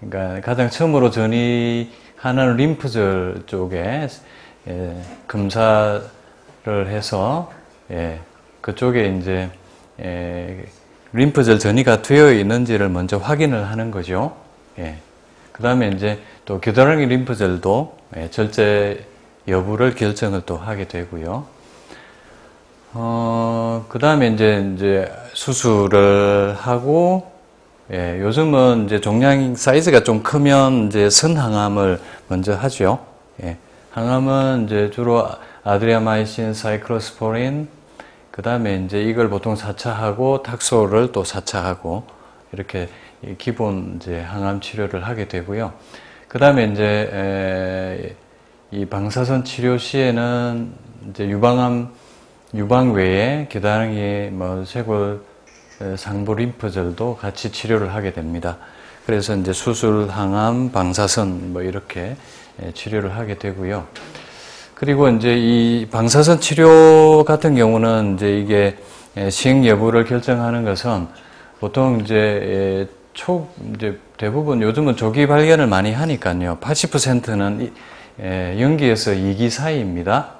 그러니까 가장 처음으로 전이하는 림프절 쪽에 검사를 해서 그쪽에 이제 림프절 전이가 되어 있는지를 먼저 확인을 하는 거죠. 그 다음에 이제 또 겨드랑이 림프절도 절제 여부를 결정을 또 하게 되고요. 그 다음에 이제 수술을 하고, 요즘은 이제 종양 사이즈가 좀 크면 이제 선항암을 먼저 하죠. 항암은 이제 주로 아드리아마이신, 사이클로스포린, 그 다음에 이제 이걸 보통 4차 하고, 탁소를 또 4차 하고, 이렇게 기본 이제 항암 치료를 하게 되고요. 그 다음에 이제 이 방사선 치료 시에는 이제 유방 외에 겨드랑이, 쇄골, 상부 림프절도 같이 치료를 하게 됩니다. 그래서 이제 수술, 항암, 방사선 이렇게 치료를 하게 되고요. 그리고 이제 이 방사선 치료 같은 경우는 이제 이게 시행 여부를 결정하는 것은 보통 이제 이제 대부분 요즘은 조기 발견을 많이 하니까요. 80%는 0기에서 2기 사이입니다.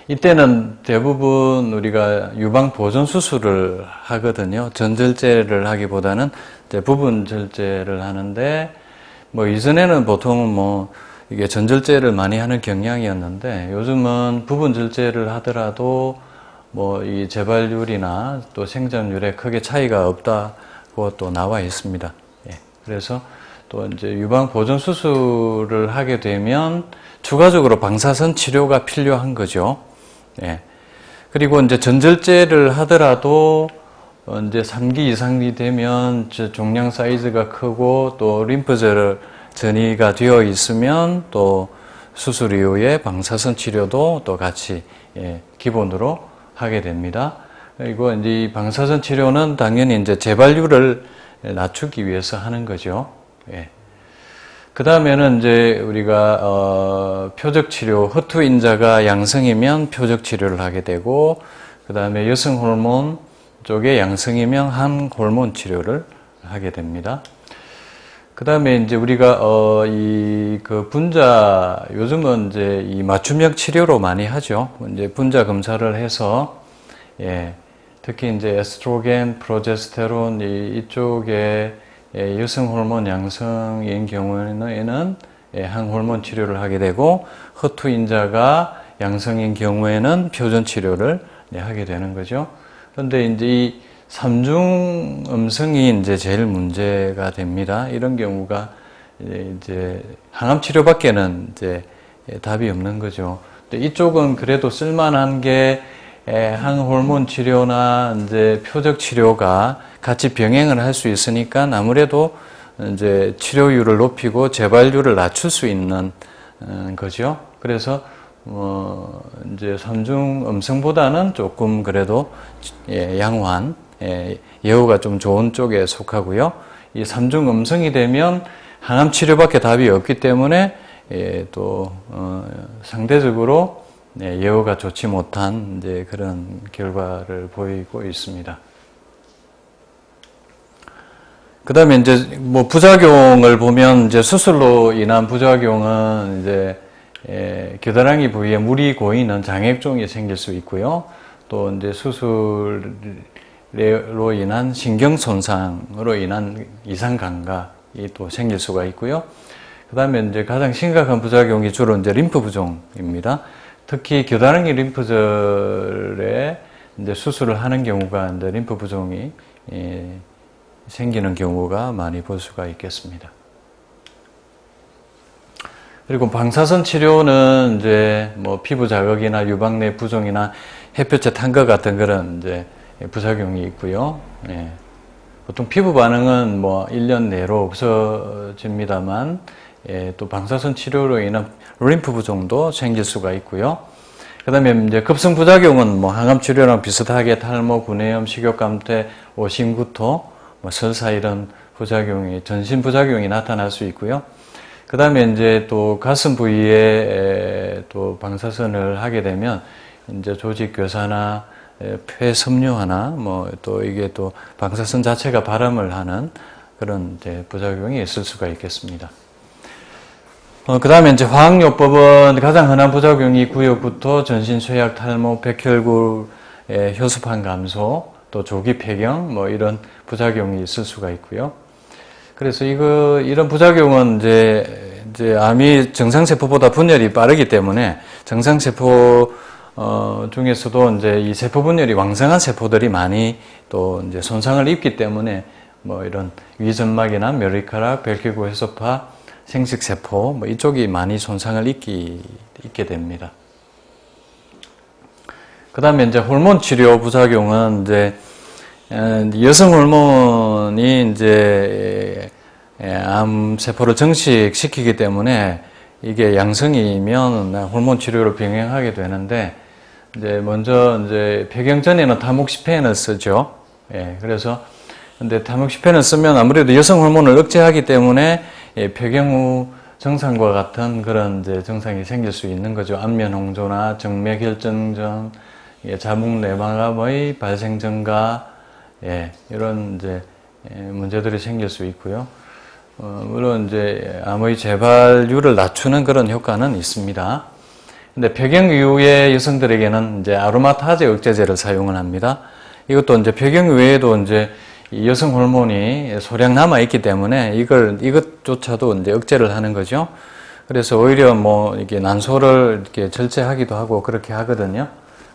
이때는 대부분 우리가 유방 보존 수술을 하거든요. 전절제를 하기보다는 이제 부분 절제를 하는데, 이전에는 보통은 이게 전절제를 많이 하는 경향이었는데, 요즘은 부분 절제를 하더라도 이 재발률이나 또 생존율에 크게 차이가 없다고 또 나와 있습니다. 그래서 또 이제 유방 보존 수술을 하게 되면 추가적으로 방사선 치료가 필요한 거죠. 그리고 이제 전절제를 하더라도 이제 3기 이상이 되면 종양 사이즈가 크고 또 림프절 전이가 되어 있으면 또 수술 이후에 방사선 치료도 또 같이 기본으로 하게 됩니다. 그리고 이제 이 방사선 치료는 당연히 이제 재발률을 낮추기 위해서 하는 거죠. 그 다음에는 이제 우리가 표적 치료, 허투 인자가 양성이면 표적 치료를 하게 되고, 그 다음에 여성 호르몬 쪽에 양성이면 한 호르몬 치료를 하게 됩니다. 그 다음에 이제 우리가 그 분자, 요즘은 이제 이 맞춤형 치료로 많이 하죠. 이제 분자 검사를 해서 특히 이제 에스트로겐, 프로제스테론 이쪽에 여성 호르몬 양성인 경우에는 항호르몬 치료를 하게 되고, 허투 인자가 양성인 경우에는 표준 치료를 하게 되는 거죠. 그런데 이제 이 삼중 음성이 이제 제일 문제가 됩니다. 이런 경우가 이제 항암 치료밖에는 이제 답이 없는 거죠. 근데 이쪽은 그래도 쓸만한 게 항호르몬 치료나 이제 표적 치료가 같이 병행을 할 수 있으니까 아무래도 이제 치료율을 높이고 재발률을 낮출 수 있는 거죠. 그래서 이제 삼중 음성보다는 조금 그래도 양호한 예후가 좀 좋은 쪽에 속하고요. 이 삼중 음성이 되면 항암 치료밖에 답이 없기 때문에 또 상대적으로 예후가 좋지 못한 이제 그런 결과를 보이고 있습니다. 그 다음에 이제 부작용을 보면 이제 수술로 인한 부작용은 이제 겨드랑이 부위에 물이 고이는 장액종이 생길 수 있고요. 또 이제 수술로 인한 신경 손상으로 인한 이상 감각이 또 생길 수가 있고요. 그 다음에 이제 가장 심각한 부작용이 주로 이제 림프 부종입니다. 특히 겨드랑이 림프절에 이제 수술을 하는 경우가 이제 림프 부종이 생기는 경우가 많이 볼 수가 있겠습니다. 그리고 방사선 치료는 이제 피부 자극이나 유방 내 부종이나 햇볕에 탄 것 같은 그런 이제 부작용이 있고요. 보통 피부 반응은 1년 내로 없어집니다만, 또 방사선 치료로 인한 림프 부종도 생길 수가 있고요. 그 다음에 이제 급성 부작용은 항암 치료랑 비슷하게 탈모, 구내염, 식욕감퇴, 오심구토, 설사 이런 부작용이, 전신 부작용이 나타날 수 있고요. 그 다음에 이제 또 가슴 부위에 또 방사선을 하게 되면 이제 조직 교사나 폐 섬유화나 또 이게 또 방사선 자체가 발암을 하는 그런 이제 부작용이 있을 수가 있겠습니다. 그 다음에 이제 화학요법은 가장 흔한 부작용이 구역부터 전신 쇠약, 탈모, 백혈구의 효소판 감소, 또 조기 폐경, 뭐 이런 부작용이 있을 수가 있고요. 그래서 이런 부작용은 이제 암이 정상세포보다 분열이 빠르기 때문에 정상세포 중에서도 이제 이 세포 분열이 왕성한 세포들이 많이 또 이제 손상을 입기 때문에 뭐 이런 위점막이나 멸리카락, 백혈구 해소파, 생식세포 뭐 이쪽이 많이 손상을 입게 됩니다. 그 다음에 이제 호르몬 치료 부작용은 이제 여성 호르몬이 이제 암 세포를 증식시키기 때문에 이게 양성이면 호르몬 치료를 병행하게 되는데 이제 먼저 이제 폐경 전에는 타목시펜을 쓰죠. 예, 그래서 근데 타목시펜을 쓰면 아무래도 여성 호르몬을 억제하기 때문에 폐경 후 증상과 같은 그런 이제 증상이 생길 수 있는 거죠. 안면 홍조나 정맥혈증전, 자궁 내막암의 발생 증가, 이런 이제 문제들이 생길 수 있고요. 물론 이제 암의 재발률을 낮추는 그런 효과는 있습니다. 근데 폐경 이후에 여성들에게는 이제 아로마타제 억제제를 사용을 합니다. 이것도 이제 폐경 이후에도 이제 여성 호르몬이 소량 남아있기 때문에 이것조차도 이제 억제를 하는 거죠. 그래서 오히려 뭐 이게 난소를 이렇게 절제하기도 하고 그렇게 하거든요.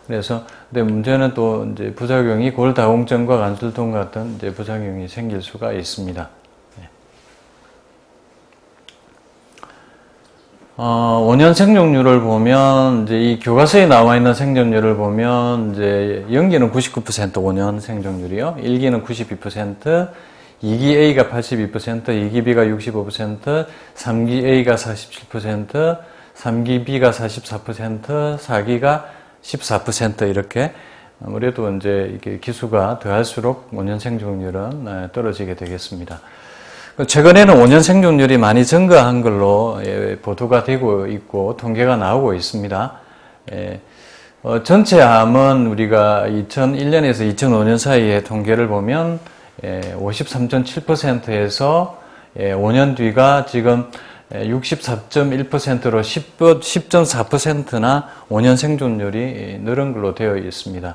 그래서 근데 문제는 또 이제 부작용이 골다공증과 간술통 같은 이제 부작용이 생길 수가 있습니다. 원년 생존율을 보면, 이제 이 교과서에 나와 있는 생존율을 보면, 이제 연기는 99% 5년 생존율이요. 1기는 92%, 2기 A가 82%, 2기 B가 65%, 3기 A가 47%, 3기 B가 44%, 4기가 14% 이렇게 아무래도 이제 이게 기수가 더할수록 5년 생존율은 떨어지게 되겠습니다. 최근에는 5년 생존율이 많이 증가한 걸로 보도가 되고 있고 통계가 나오고 있습니다. 전체 암은 우리가 2001년에서 2005년 사이에 통계를 보면 53.7%에서 5년 뒤가 지금 64.1%로 10.4%나 5년 생존율이 늘은 걸로 되어 있습니다.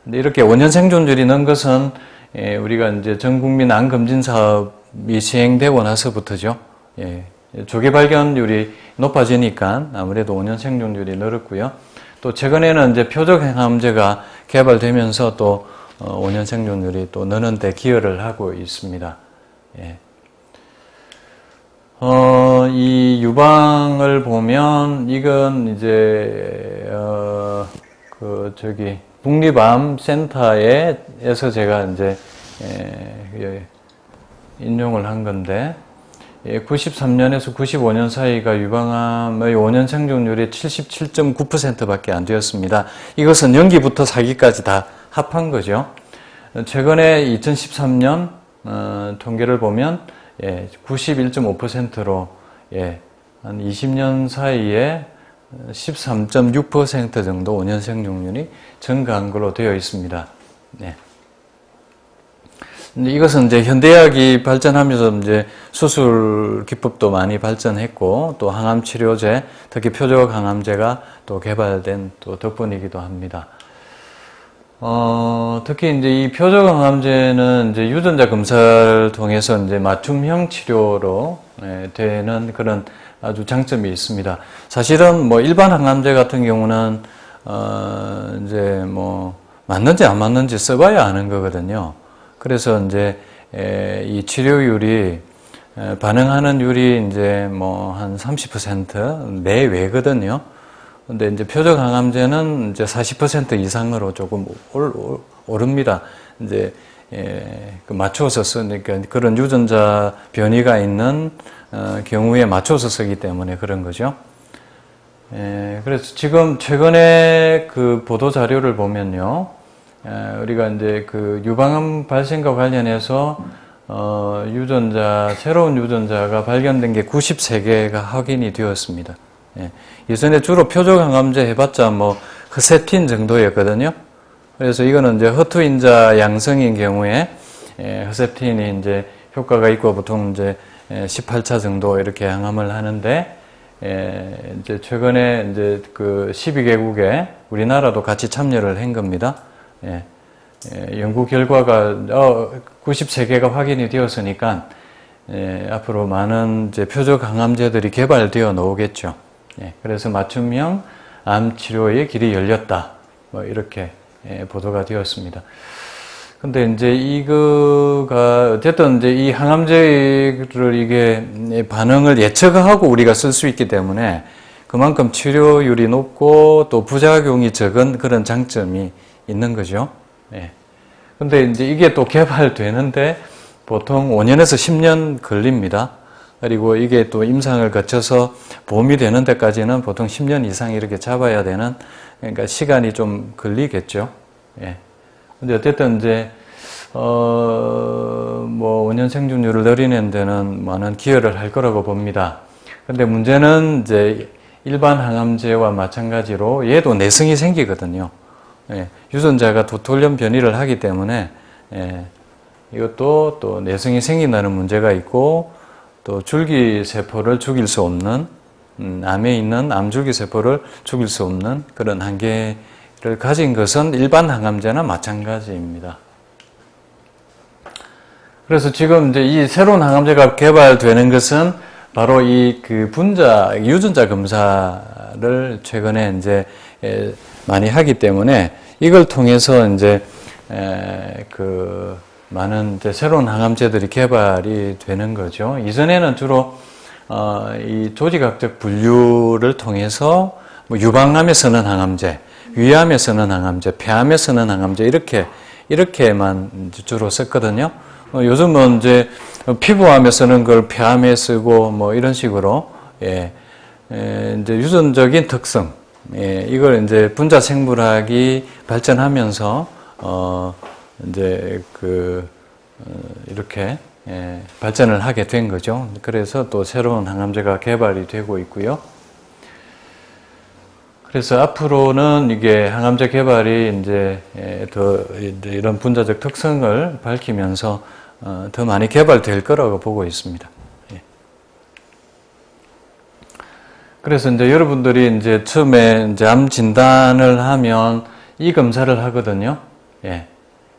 근데 이렇게 5년 생존율이 는 것은 우리가 이제 전국민 암 검진 사업이 시행되고 나서부터죠. 조기 발견율이 높아지니까 아무래도 5년 생존율이 늘었고요. 또 최근에는 이제 표적 항암제가 개발되면서 또 5년 생존율이 또 느는 데 기여를 하고 있습니다. 이 유방을 보면 이건 이제 국립암 센터에서 제가 이제 인용을 한 건데 93년에서 95년 사이가 유방암의 5년 생존율이 77.9%밖에 안 되었습니다. 이것은 연기부터 사기까지 다 합한 거죠. 최근에 2013년 통계를 보면 91.5%로 한 20년 사이에 13.6% 정도 5년 생존율이 증가한 걸로 되어 있습니다. 이것은 이제 현대의학이 발전하면서 이제 수술 기법도 많이 발전했고 또 항암 치료제, 특히 표적 항암제가 또 개발된 또 덕분이기도 합니다. 특히 이제 이 표적 항암제는 이제 유전자 검사를 통해서 이제 맞춤형 치료로 되는 그런 아주 장점이 있습니다. 사실은 뭐 일반 항암제 같은 경우는 이제 뭐 맞는지 안 맞는지 써봐야 아는 거거든요. 그래서 이제 이 치료율이 반응하는 율이 이제 뭐 한 30% 내외거든요. 근데 이제 표적 항암제는 이제 40% 이상으로 조금 오릅니다. 이제 맞춰서 쓰니까 그런 유전자 변이가 있는 경우에 맞춰서 쓰기 때문에 그런 거죠. 그래서 지금 최근에 그 보도 자료를 보면요, 우리가 이제 그 유방암 발생과 관련해서 새로운 유전자가 발견된 게 93개가 확인이 되었습니다. 예전에 주로 표적 항암제 해봤자 뭐 허세틴 정도였거든요. 그래서 이거는 이제 허투인자 양성인 경우에 허세틴이 이제 효과가 있고 보통 이제 18차 정도 이렇게 항암을 하는데, 이제 최근에 이제 그 12개국에 우리나라도 같이 참여를 한 겁니다. 연구 결과가 93개가 확인이 되었으니까 앞으로 많은 이제 표적 항암제들이 개발되어 나오겠죠. 그래서 맞춤형 암 치료의 길이 열렸다. 뭐 이렇게 보도가 되었습니다. 근데 이제 이거가 어쨌든 이제 이 항암제를 이게 반응을 예측하고 우리가 쓸 수 있기 때문에 그만큼 치료율이 높고 또 부작용이 적은 그런 장점이 있는 거죠. 근데 이제 이게 또 개발되는데 보통 5년에서 10년 걸립니다. 그리고 이게 또 임상을 거쳐서 보험이 되는 데까지는 보통 10년 이상 이렇게 잡아야 되는, 그러니까 시간이 좀 걸리겠죠. 근데 어쨌든 이제 뭐 5년 생존율을 늘리는 데는 많은 기여를 할 거라고 봅니다. 근데 문제는 이제 일반 항암제와 마찬가지로 얘도 내성이 생기거든요. 유전자가 돌연 변이를 하기 때문에 이것도 또 내성이 생긴다는 문제가 있고, 또 줄기세포를 죽일 수 없는, 암에 있는 암줄기세포를 죽일 수 없는 그런 한계를 가진 것은 일반 항암제나 마찬가지입니다. 그래서 지금 이제 이 새로운 항암제가 개발되는 것은 바로 이 그 유전자 검사를 최근에 이제 많이 하기 때문에 이걸 통해서 이제 그 많은 이제 새로운 항암제들이 개발이 되는 거죠. 이전에는 주로 이 조직학적 분류를 통해서 뭐 유방암에 쓰는 항암제, 위암에 쓰는 항암제, 폐암에 쓰는 항암제 이렇게만 주로 썼거든요. 요즘은 이제 피부암에 쓰는 걸 폐암에 쓰고 뭐 이런 식으로 이제 유전적인 특성, 이걸 이제 분자 생물학이 발전하면서 이제 이렇게 발전을 하게 된 거죠. 그래서 또 새로운 항암제가 개발이 되고 있고요. 그래서 앞으로는 이게 항암제 개발이 이제 더 이런 분자적 특성을 밝히면서 더 많이 개발될 거라고 보고 있습니다. 그래서 이제 여러분들이 이제 처음에 이제 암 진단을 하면 이 검사를 하거든요.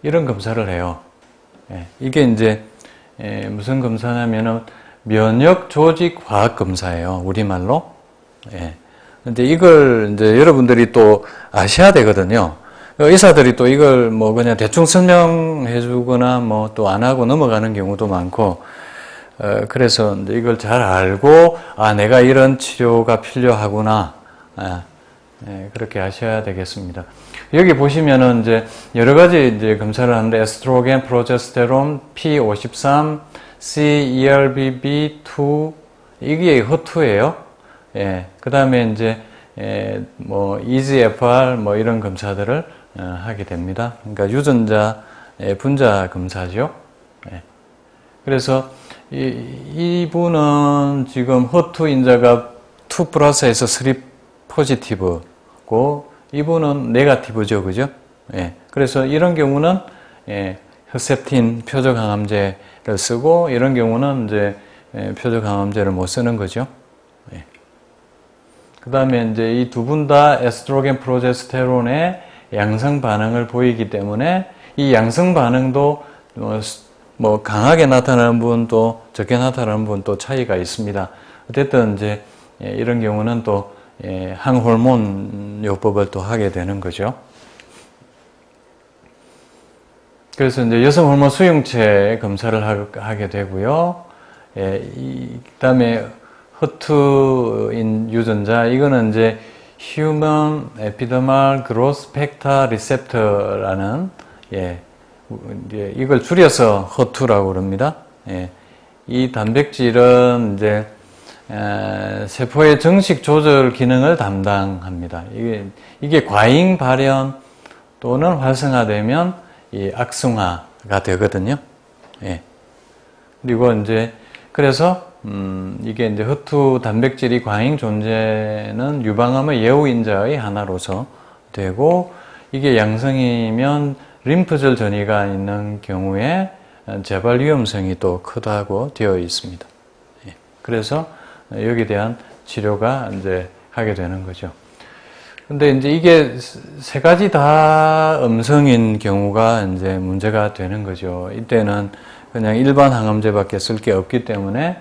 이런 검사를 해요. 이게 이제 무슨 검사냐면은 면역 조직 화학 검사예요. 우리말로. 근데 이걸 이제 여러분들이 또 아셔야 되거든요. 의사들이 또 이걸 뭐 그냥 대충 설명해 주거나 뭐 또 안 하고 넘어가는 경우도 많고, 그래서 이제 이걸 잘 알고, 내가 이런 치료가 필요하구나. 그렇게 아셔야 되겠습니다. 여기 보시면은 이제 여러 가지 이제 검사를 하는데, 에스트로겐, 프로제스테론, P53, CERBB2, 이게 HER2예요. 그 다음에 이제, 뭐, EGFR, 뭐, 이런 검사들을 하게 됩니다. 그러니까 유전자 분자 검사죠. 그래서 이분은 지금 HER2 인자가 2 플러스에서 3 포지티브고, 이분은 네거티브죠. 그죠? 그래서 이런 경우는, 허셉틴 표적 항암제를 쓰고, 이런 경우는 이제, 표적 항암제를 못 쓰는 거죠. 그 다음에 이제 이 두 분 다 에스트로겐 프로제스테론의 양성 반응을 보이기 때문에 이 양성 반응도 뭐 강하게 나타나는 분도 적게 나타나는 분도 차이가 있습니다. 어쨌든 이제 이런 경우는 또 항호르몬 요법을 또 하게 되는 거죠. 그래서 이제 여성 호르몬 수용체 검사를 하게 되고요. 그다음에 HER2인 유전자, 이거는 이제 Human Epidermal Growth Factor Receptor라는, 이걸 줄여서 HER2라고 그럽니다. 이 단백질은 이제, 세포의 정식 조절 기능을 담당합니다. 이게 과잉 발현 또는 활성화되면 이 악성화가 되거든요. 그리고 이제, 그래서 이게 이제 HER2 단백질이 과잉 존재는 유방암의 예후인자의 하나로서 되고, 이게 양성이면 림프절 전이가 있는 경우에 재발 위험성이 또 크다고 되어 있습니다. 그래서 여기에 대한 치료가 이제 하게 되는 거죠. 근데 이제 이게 세 가지 다 음성인 경우가 이제 문제가 되는 거죠. 이때는 그냥 일반 항암제밖에 쓸 게 없기 때문에,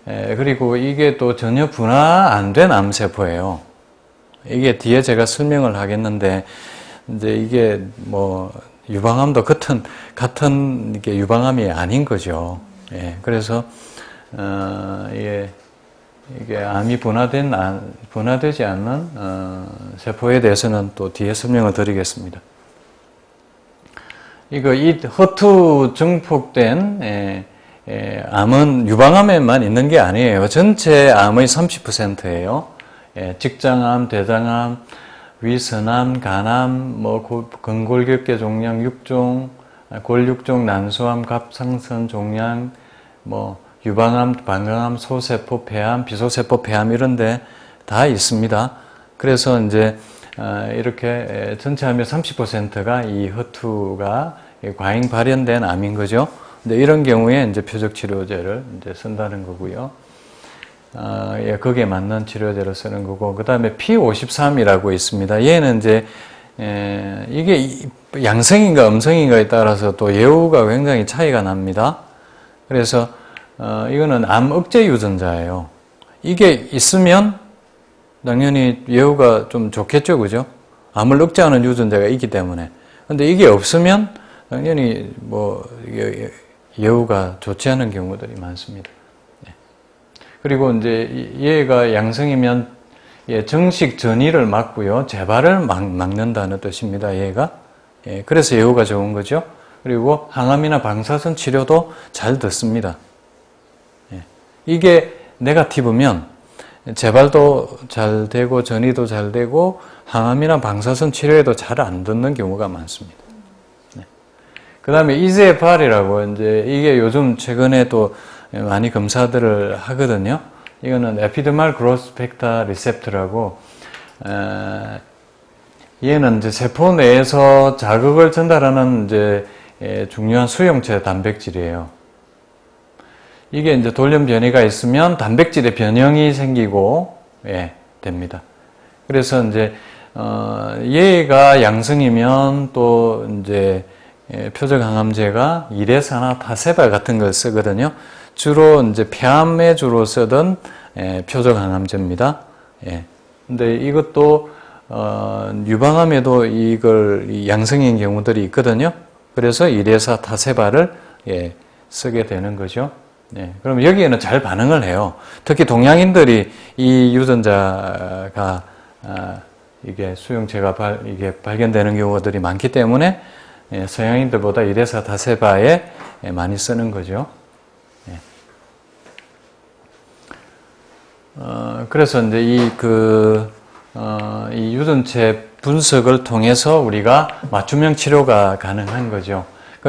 그리고 이게 또 전혀 분화 안 된 암세포예요. 이게 뒤에 제가 설명을 하겠는데, 이제 이게 뭐 유방암도 같은 이게 유방암이 아닌 거죠. 그래서 이게 암이 분화되지 않는 세포에 대해서는 또 뒤에 설명을 드리겠습니다. 이 허투 증폭된 암은 유방암에만 있는 게 아니에요. 전체 암의 30%예요. 직장암, 대장암, 위선암, 간암, 근골격계 종양 6종, 골육종, 난소암, 갑상선 종양, 유방암, 방광암, 소세포 폐암, 비소세포 폐암 이런데 다 있습니다. 그래서 이제 이렇게 전체 암의 30%가 이 허투가 과잉 발현된 암인 거죠. 근데 이런 경우에 이제 표적 치료제를 이제 쓴다는 거고요. 거기에 맞는 치료제를 쓰는 거고, 그 다음에 P53이라고 있습니다. 얘는 이제 이게 양성인가 음성인가에 따라서 또 예후가 굉장히 차이가 납니다. 그래서 이거는 암 억제 유전자예요. 이게 있으면 당연히 예후가 좀 좋겠죠, 그죠? 암을 억제하는 유전자가 있기 때문에. 근데 이게 없으면 당연히 예후가 좋지 않은 경우들이 많습니다. 그리고 이제 얘가 양성이면 정식 전이를 막고요, 재발을 막는다는 뜻입니다. 얘가. 그래서 예후가 좋은 거죠. 그리고 항암이나 방사선 치료도 잘 듣습니다. 이게 네거티브면 재발도 잘 되고 전이도 잘 되고 항암이나 방사선 치료에도 잘 안 듣는 경우가 많습니다. 그 다음에 이제발이라고 이제 이게 요즘 최근에 또 많이 검사들을 하거든요. 이거는 에피더말 그로스 팩터 리셉터라고, 얘는 이제 세포 내에서 자극을 전달하는 이제 중요한 수용체 단백질이에요. 이게 이제 돌연 변이가 있으면 단백질의 변형이 생기고 됩니다. 그래서 이제 얘가 양성이면 또 이제 표적 항암제가 이레사나 타세발 같은 걸 쓰거든요. 주로 이제 폐암에 주로 쓰던 표적 항암제입니다. 근데 이것도 유방암에도 이걸 양성인 경우들이 있거든요. 그래서 이레사 타세발을 쓰게 되는 거죠. 그럼 여기에는 잘 반응을 해요. 특히 동양인들이 이 유전자가 이게 수용체가 이게 발견되는 경우들이 많기 때문에 서양인들보다 이레사 타세바에 많이 쓰는 거죠. 그래서 이제 이 유전체 분석을 통해서 우리가 맞춤형 치료가 가능한 거죠.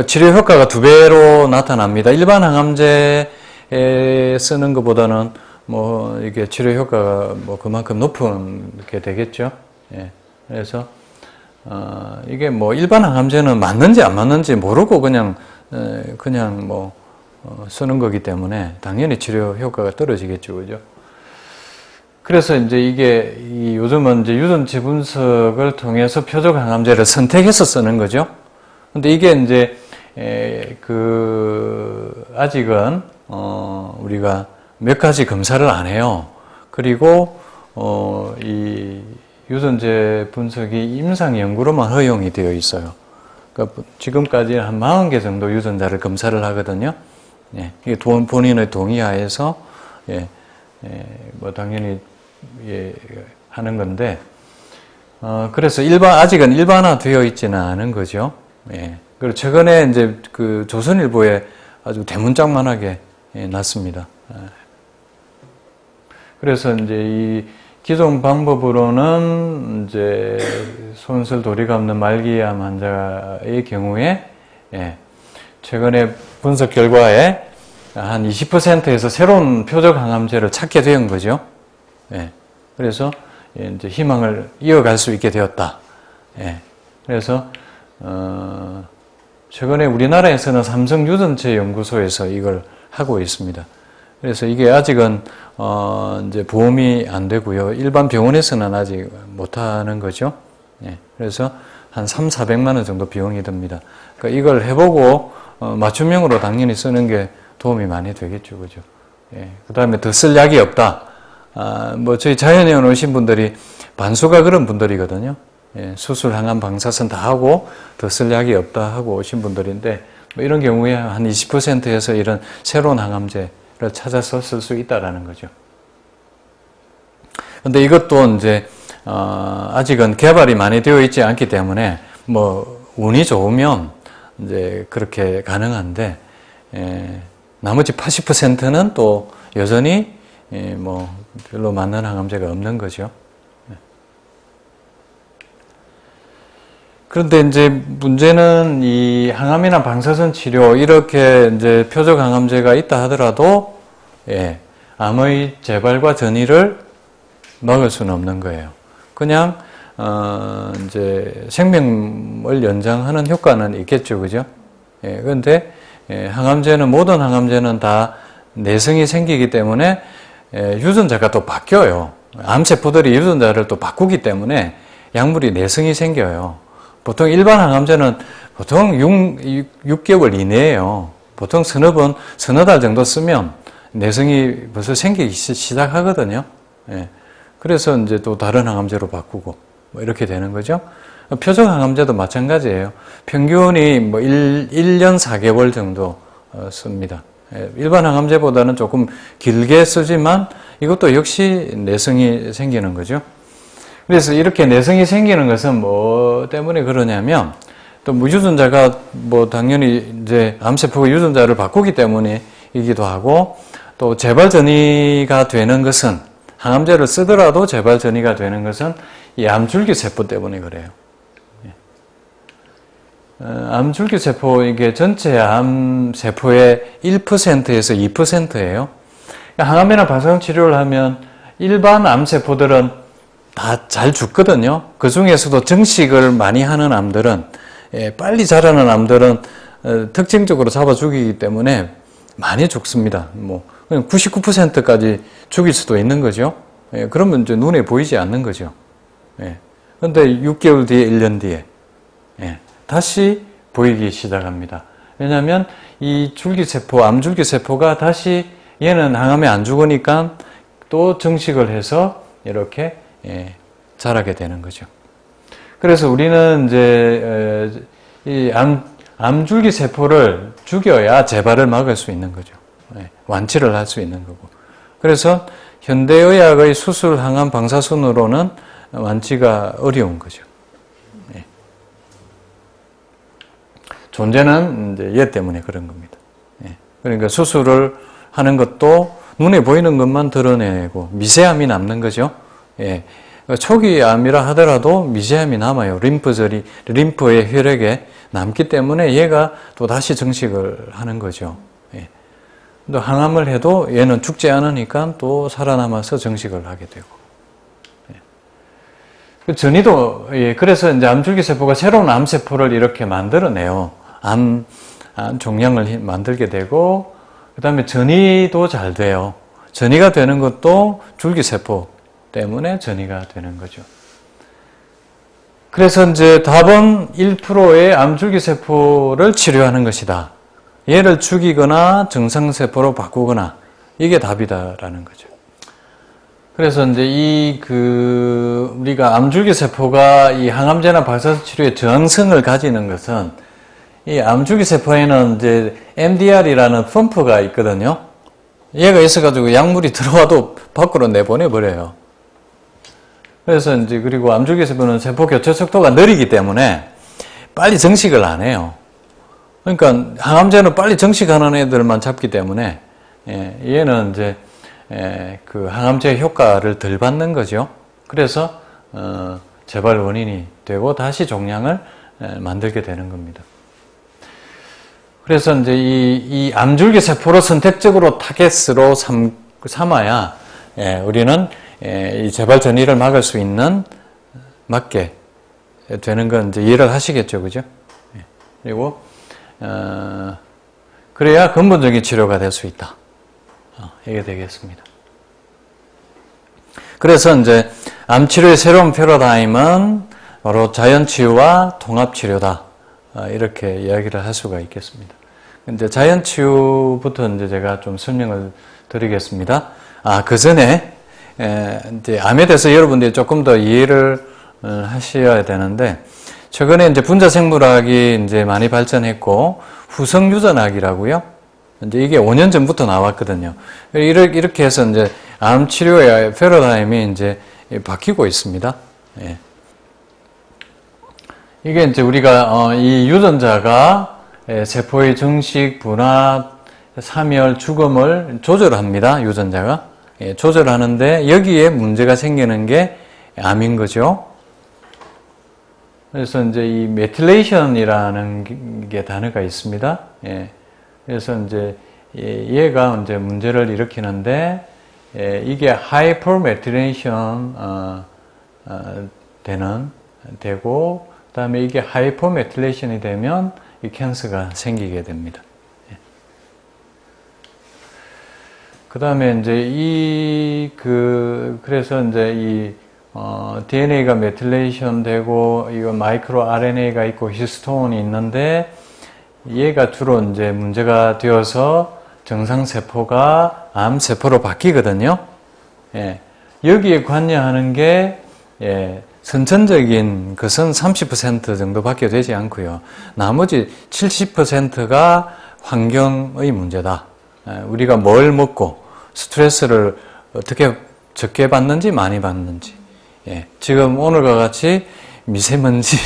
치료 효과가 2배로 나타납니다. 일반 항암제에 쓰는 것보다는 이게 치료 효과가 그만큼 높게 되겠죠. 그래서 이게 일반 항암제는 맞는지 안 맞는지 모르고 그냥 쓰는 거기 때문에 당연히 치료 효과가 떨어지겠죠, 그죠? 그래서 이제 이게 요즘은 이제 유전체 분석을 통해서 표적 항암제를 선택해서 쓰는 거죠. 근데 이게 이제 아직은 우리가 몇 가지 검사를 안 해요. 그리고 이 유전체 분석이 임상 연구로만 허용이 되어 있어요. 그러니까 지금까지 한 40개 정도 유전자를 검사를 하거든요. 이게 본인의 동의하에서 당연히 하는 건데, 그래서 아직은 일반화되어 있지는 않은 거죠. 그리고 최근에 이제 조선일보에 아주 대문짝만하게 났습니다. 그래서 이제 이 기존 방법으로는 이제 손슬 도리가 없는 말기암 환자의 경우에 최근에 분석 결과에 한 20%에서 새로운 표적 항암제를 찾게 된 거죠. 그래서 이제 희망을 이어갈 수 있게 되었다. 그래서 최근에 우리나라에서는 삼성 유전체 연구소에서 이걸 하고 있습니다. 그래서 이게 아직은 이제 보험이 안 되고요. 일반 병원에서는 아직 못 하는 거죠. 예, 그래서 한 3,400만 원 정도 비용이 듭니다. 그러니까 이걸 해보고 맞춤형으로 당연히 쓰는 게 도움이 많이 되겠죠, 그죠? 예, 그 다음에 더 쓸 약이 없다. 뭐 저희 자연의원 오신 분들이 반수가 그런 분들이거든요. 예, 수술, 항암, 방사선 다 하고 더 쓸 약이 없다 하고 오신 분들인데 뭐 이런 경우에 한 20%에서 이런 새로운 항암제를 찾아서 쓸 수 있다라는 거죠. 근데 이것도 이제 아직은 개발이 많이 되어 있지 않기 때문에 뭐 운이 좋으면 이제 그렇게 가능한데 나머지 80%는 또 여전히 뭐 별로 맞는 항암제가 없는 거죠. 그런데 이제 문제는 이 항암이나 방사선 치료 이렇게 이제 표적 항암제가 있다 하더라도 암의 재발과 전이를 막을 수는 없는 거예요. 그냥 이제 생명을 연장하는 효과는 있겠죠, 그죠? 그런데 항암제는 모든 항암제는 다 내성이 생기기 때문에 유전자가 또 바뀌어요. 암세포들이 유전자를 또 바꾸기 때문에 약물이 내성이 생겨요. 보통 일반 항암제는 보통 6개월 이내에요. 보통 서너 달 정도 쓰면 내성이 벌써 생기기 시작하거든요. 그래서 이제 또 다른 항암제로 바꾸고 뭐 이렇게 되는 거죠. 표적 항암제도 마찬가지예요. 평균이 뭐 1년 4개월 정도 씁니다. 일반 항암제보다는 조금 길게 쓰지만 이것도 역시 내성이 생기는 거죠. 그래서 이렇게 내성이 생기는 것은 뭐 때문에 그러냐면 또 유전자가 뭐 당연히 이제 암세포가 유전자를 바꾸기 때문이기도 하고 또 재발 전이가 되는 것은 항암제를 쓰더라도 재발 전이가 되는 것은 이 암줄기세포 때문에 그래요. 암줄기세포 이게 전체 암세포의 1%에서 2%예요. 항암이나 방사선 치료를 하면 일반 암세포들은 다 잘 죽거든요. 그 중에서도 정식을 많이 하는 암들은 빨리 자라는 암들은 특징적으로 잡아 죽이기 때문에 많이 죽습니다. 뭐 99%까지 죽일 수도 있는 거죠. 그러면 이제 눈에 보이지 않는 거죠. 그런데 6개월 뒤에 1년 뒤에 다시 보이기 시작합니다. 왜냐하면 이 줄기세포, 암줄기세포가 다시 얘는 항암에 안 죽으니까 또 정식을 해서 이렇게 자라게 되는 거죠. 그래서 우리는 이제 이 암줄기세포를 죽여야 재발을 막을 수 있는 거죠. 완치를 할 수 있는 거고. 그래서 현대의학의 수술, 항암, 방사선으로는 완치가 어려운 거죠. 존재는 이제 얘 때문에 그런 겁니다. 그러니까 수술을 하는 것도 눈에 보이는 것만 드러내고 미세암이 남는 거죠. 초기 암이라 하더라도 미세암이 남아요. 림프의 혈액에 남기 때문에 얘가 또 다시 정식을 하는 거죠. 또 항암을 해도 얘는 죽지 않으니까 또 살아남아서 정식을 하게 되고. 그 전이도, 그래서 이제 암줄기세포가 새로운 암세포를 이렇게 만들어내요. 암 종양을 만들게 되고, 그 다음에 전이도 잘 돼요. 전이가 되는 것도 줄기세포 때문에 전이가 되는 거죠. 그래서 이제 답은 1%의 암줄기세포를 치료하는 것이다. 얘를 죽이거나 정상세포로 바꾸거나 이게 답이다라는 거죠. 그래서 이제 우리가 암줄기세포가 이 항암제나 방사선 치료의 저항성을 가지는 것은 이 암줄기세포에는 이제 MDR이라는 펌프가 있거든요. 얘가 있어가지고 약물이 들어와도 밖으로 내보내버려요. 그래서 이제 그리고 암줄기세포는 세포 교체 속도가 느리기 때문에 빨리 정식을 안 해요. 그러니까 항암제는 빨리 정식하는 애들만 잡기 때문에 얘는 이제 그 항암제 효과를 덜 받는 거죠. 그래서 재발 원인이 되고 다시 종양을 만들게 되는 겁니다. 그래서 이제 이 암줄기 세포를 선택적으로 타겟으로 삼아야 우리는 이 재발 전이를 막을 수 있는 맞게 되는 건 이제 이해를 하시겠죠, 그죠? 그리고 그래야 근본적인 치료가 될 수 있다. 이게 되겠습니다. 그래서 이제 암치료의 새로운 패러다임은 바로 자연치유와 통합치료다. 이렇게 이야기를 할 수가 있겠습니다. 이제 자연치유부터 이제 제가 좀 설명을 드리겠습니다. 그 전에, 이제 암에 대해서 여러분들이 조금 더 이해를 하셔야 되는데, 최근에 이제 분자생물학이 이제 많이 발전했고, 후성유전학이라고요. 이제 이게 5년 전부터 나왔거든요. 이렇게 해서 이제 암 치료의 패러다임이 이제 바뀌고 있습니다. 예. 이게 이제 우리가 이 유전자가 세포의 증식, 분화, 사멸, 죽음을 조절합니다. 유전자가 조절하는데 여기에 문제가 생기는 게 암인 거죠. 그래서 이제 이 메틸레이션이라는 게 단어가 있습니다. 예. 그래서 이제 얘가 이제 문제를 일으키는데 이게 하이퍼메틸레이션 되고 그다음에 이게 하이퍼메틸레이션이 되면 이 캔서가 생기게 됩니다. 예. 그다음에 이제 그래서 이제 이 DNA가 메틸레이션 되고 이거 마이크로 RNA가 있고 히스톤이 있는데 얘가 주로 이제 문제가 되어서 정상세포가 암세포로 바뀌거든요. 예. 여기에 관여하는 게, 선천적인 것은 30% 정도밖에 되지 않고요. 나머지 70%가 환경의 문제다. 우리가 뭘 먹고 스트레스를 어떻게 적게 받는지 많이 받는지. 지금 오늘과 같이 미세먼지,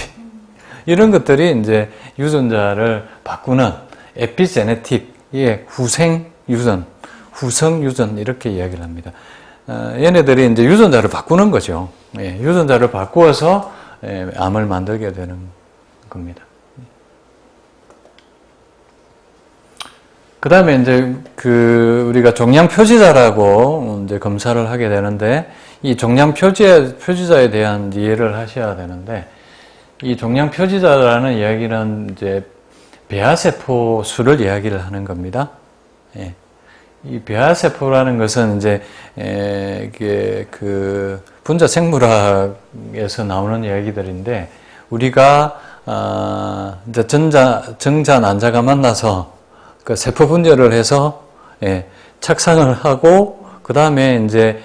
이런 것들이 이제 유전자를 바꾸는 에피제네틱의 후생유전, 후성유전 이렇게 이야기를 합니다. 얘네들이 이제 유전자를 바꾸는 거죠. 유전자를 바꾸어서 암을 만들게 되는 겁니다. 그 다음에 이제 우리가 종양 표지자라고 이제 검사를 하게 되는데 이 종양 표지자에 대한 이해를 하셔야 되는데 이 종양 표지자라는 이야기는 이제 배아세포 수를 이야기를 하는 겁니다. 예. 이 배아세포라는 것은 이제 그 분자 생물학에서 나오는 이야기들인데 우리가 이제 정자 난자가 만나서 그 세포 분열을 해서 착상을 하고 그 다음에 이제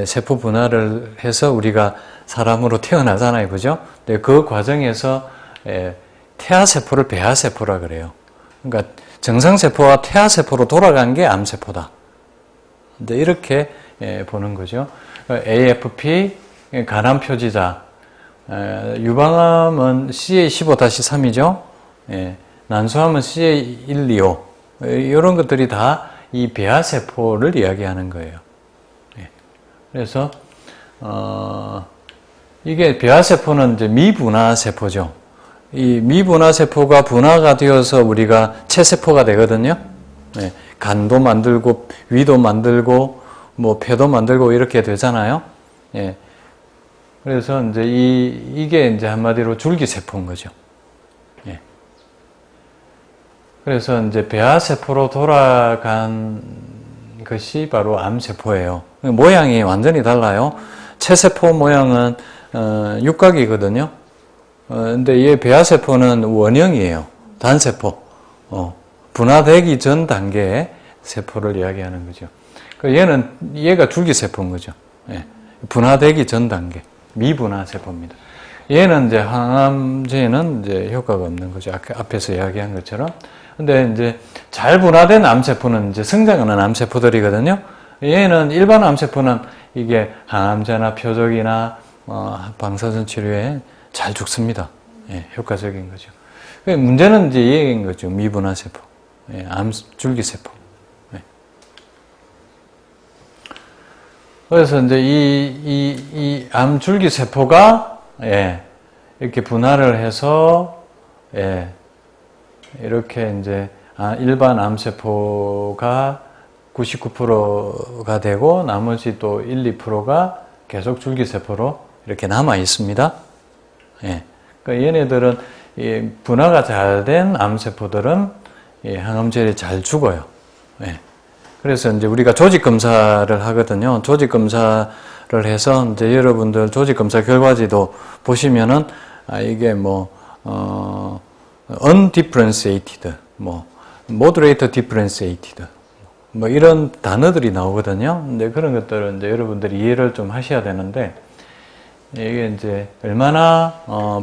세포 분할을 해서 우리가 사람으로 태어나잖아요, 그죠? 근데 그 과정에서 태아세포를 배아세포라 그래요. 그러니까 정상세포와 태아세포로 돌아간 게 암세포다. 근데 이렇게 보는 거죠. AFP, 간암표지자, 유방암은 CA15-3이죠. 난소암은 CA125. 이런 것들이 다 이 배아세포를 이야기하는 거예요. 그래서 이게 배아세포는 이제 미분화세포죠. 이 미분화세포가 분화가 되어서 우리가 체세포가 되거든요. 간도 만들고 위도 만들고 뭐 폐도 만들고 이렇게 되잖아요. 그래서 이제 이게 이제 한마디로 줄기세포인 거죠. 그래서 이제 배아세포로 돌아간 것이 바로 암세포예요. 모양이 완전히 달라요. 체세포 모양은 육각이거든요. 근데 이 배아세포는 원형이에요. 단세포. 분화되기 전 단계의 세포를 이야기하는 거죠. 얘가 줄기세포인 거죠. 분화되기 전 단계. 미분화세포입니다. 얘는 이제 항암제는 이제 효과가 없는 거죠. 앞에서 이야기한 것처럼. 근데 이제 잘 분화된 암세포는 이제 성장하는 암세포들이거든요. 얘는 일반 암세포는 이게 항암제나 표적이나 방사선 치료에 잘 죽습니다. 효과적인 거죠. 문제는 이제 이 얘기인 거죠. 미분화세포, 줄기세포. 그래서 이제 이 암줄기세포가 이렇게 분할을 해서 이렇게 이제 일반 암세포가 99%가 되고 나머지 또 1, 2%가 계속 줄기세포로 이렇게 남아 있습니다. 그러니까 얘네들은 이 분화가 잘 된 암세포들은 이 항암제를 잘 죽어요. 예. 그래서 이제 우리가 조직 검사를 하거든요. 조직 검사를 해서 이제 여러분들 조직 검사 결과지도 보시면은 이게 뭐 undifferentiated, 뭐 moderate differentiated, 뭐 이런 단어들이 나오거든요. 근데 그런 것들은 이제 여러분들이 이해를 좀 하셔야 되는데 이게 이제 얼마나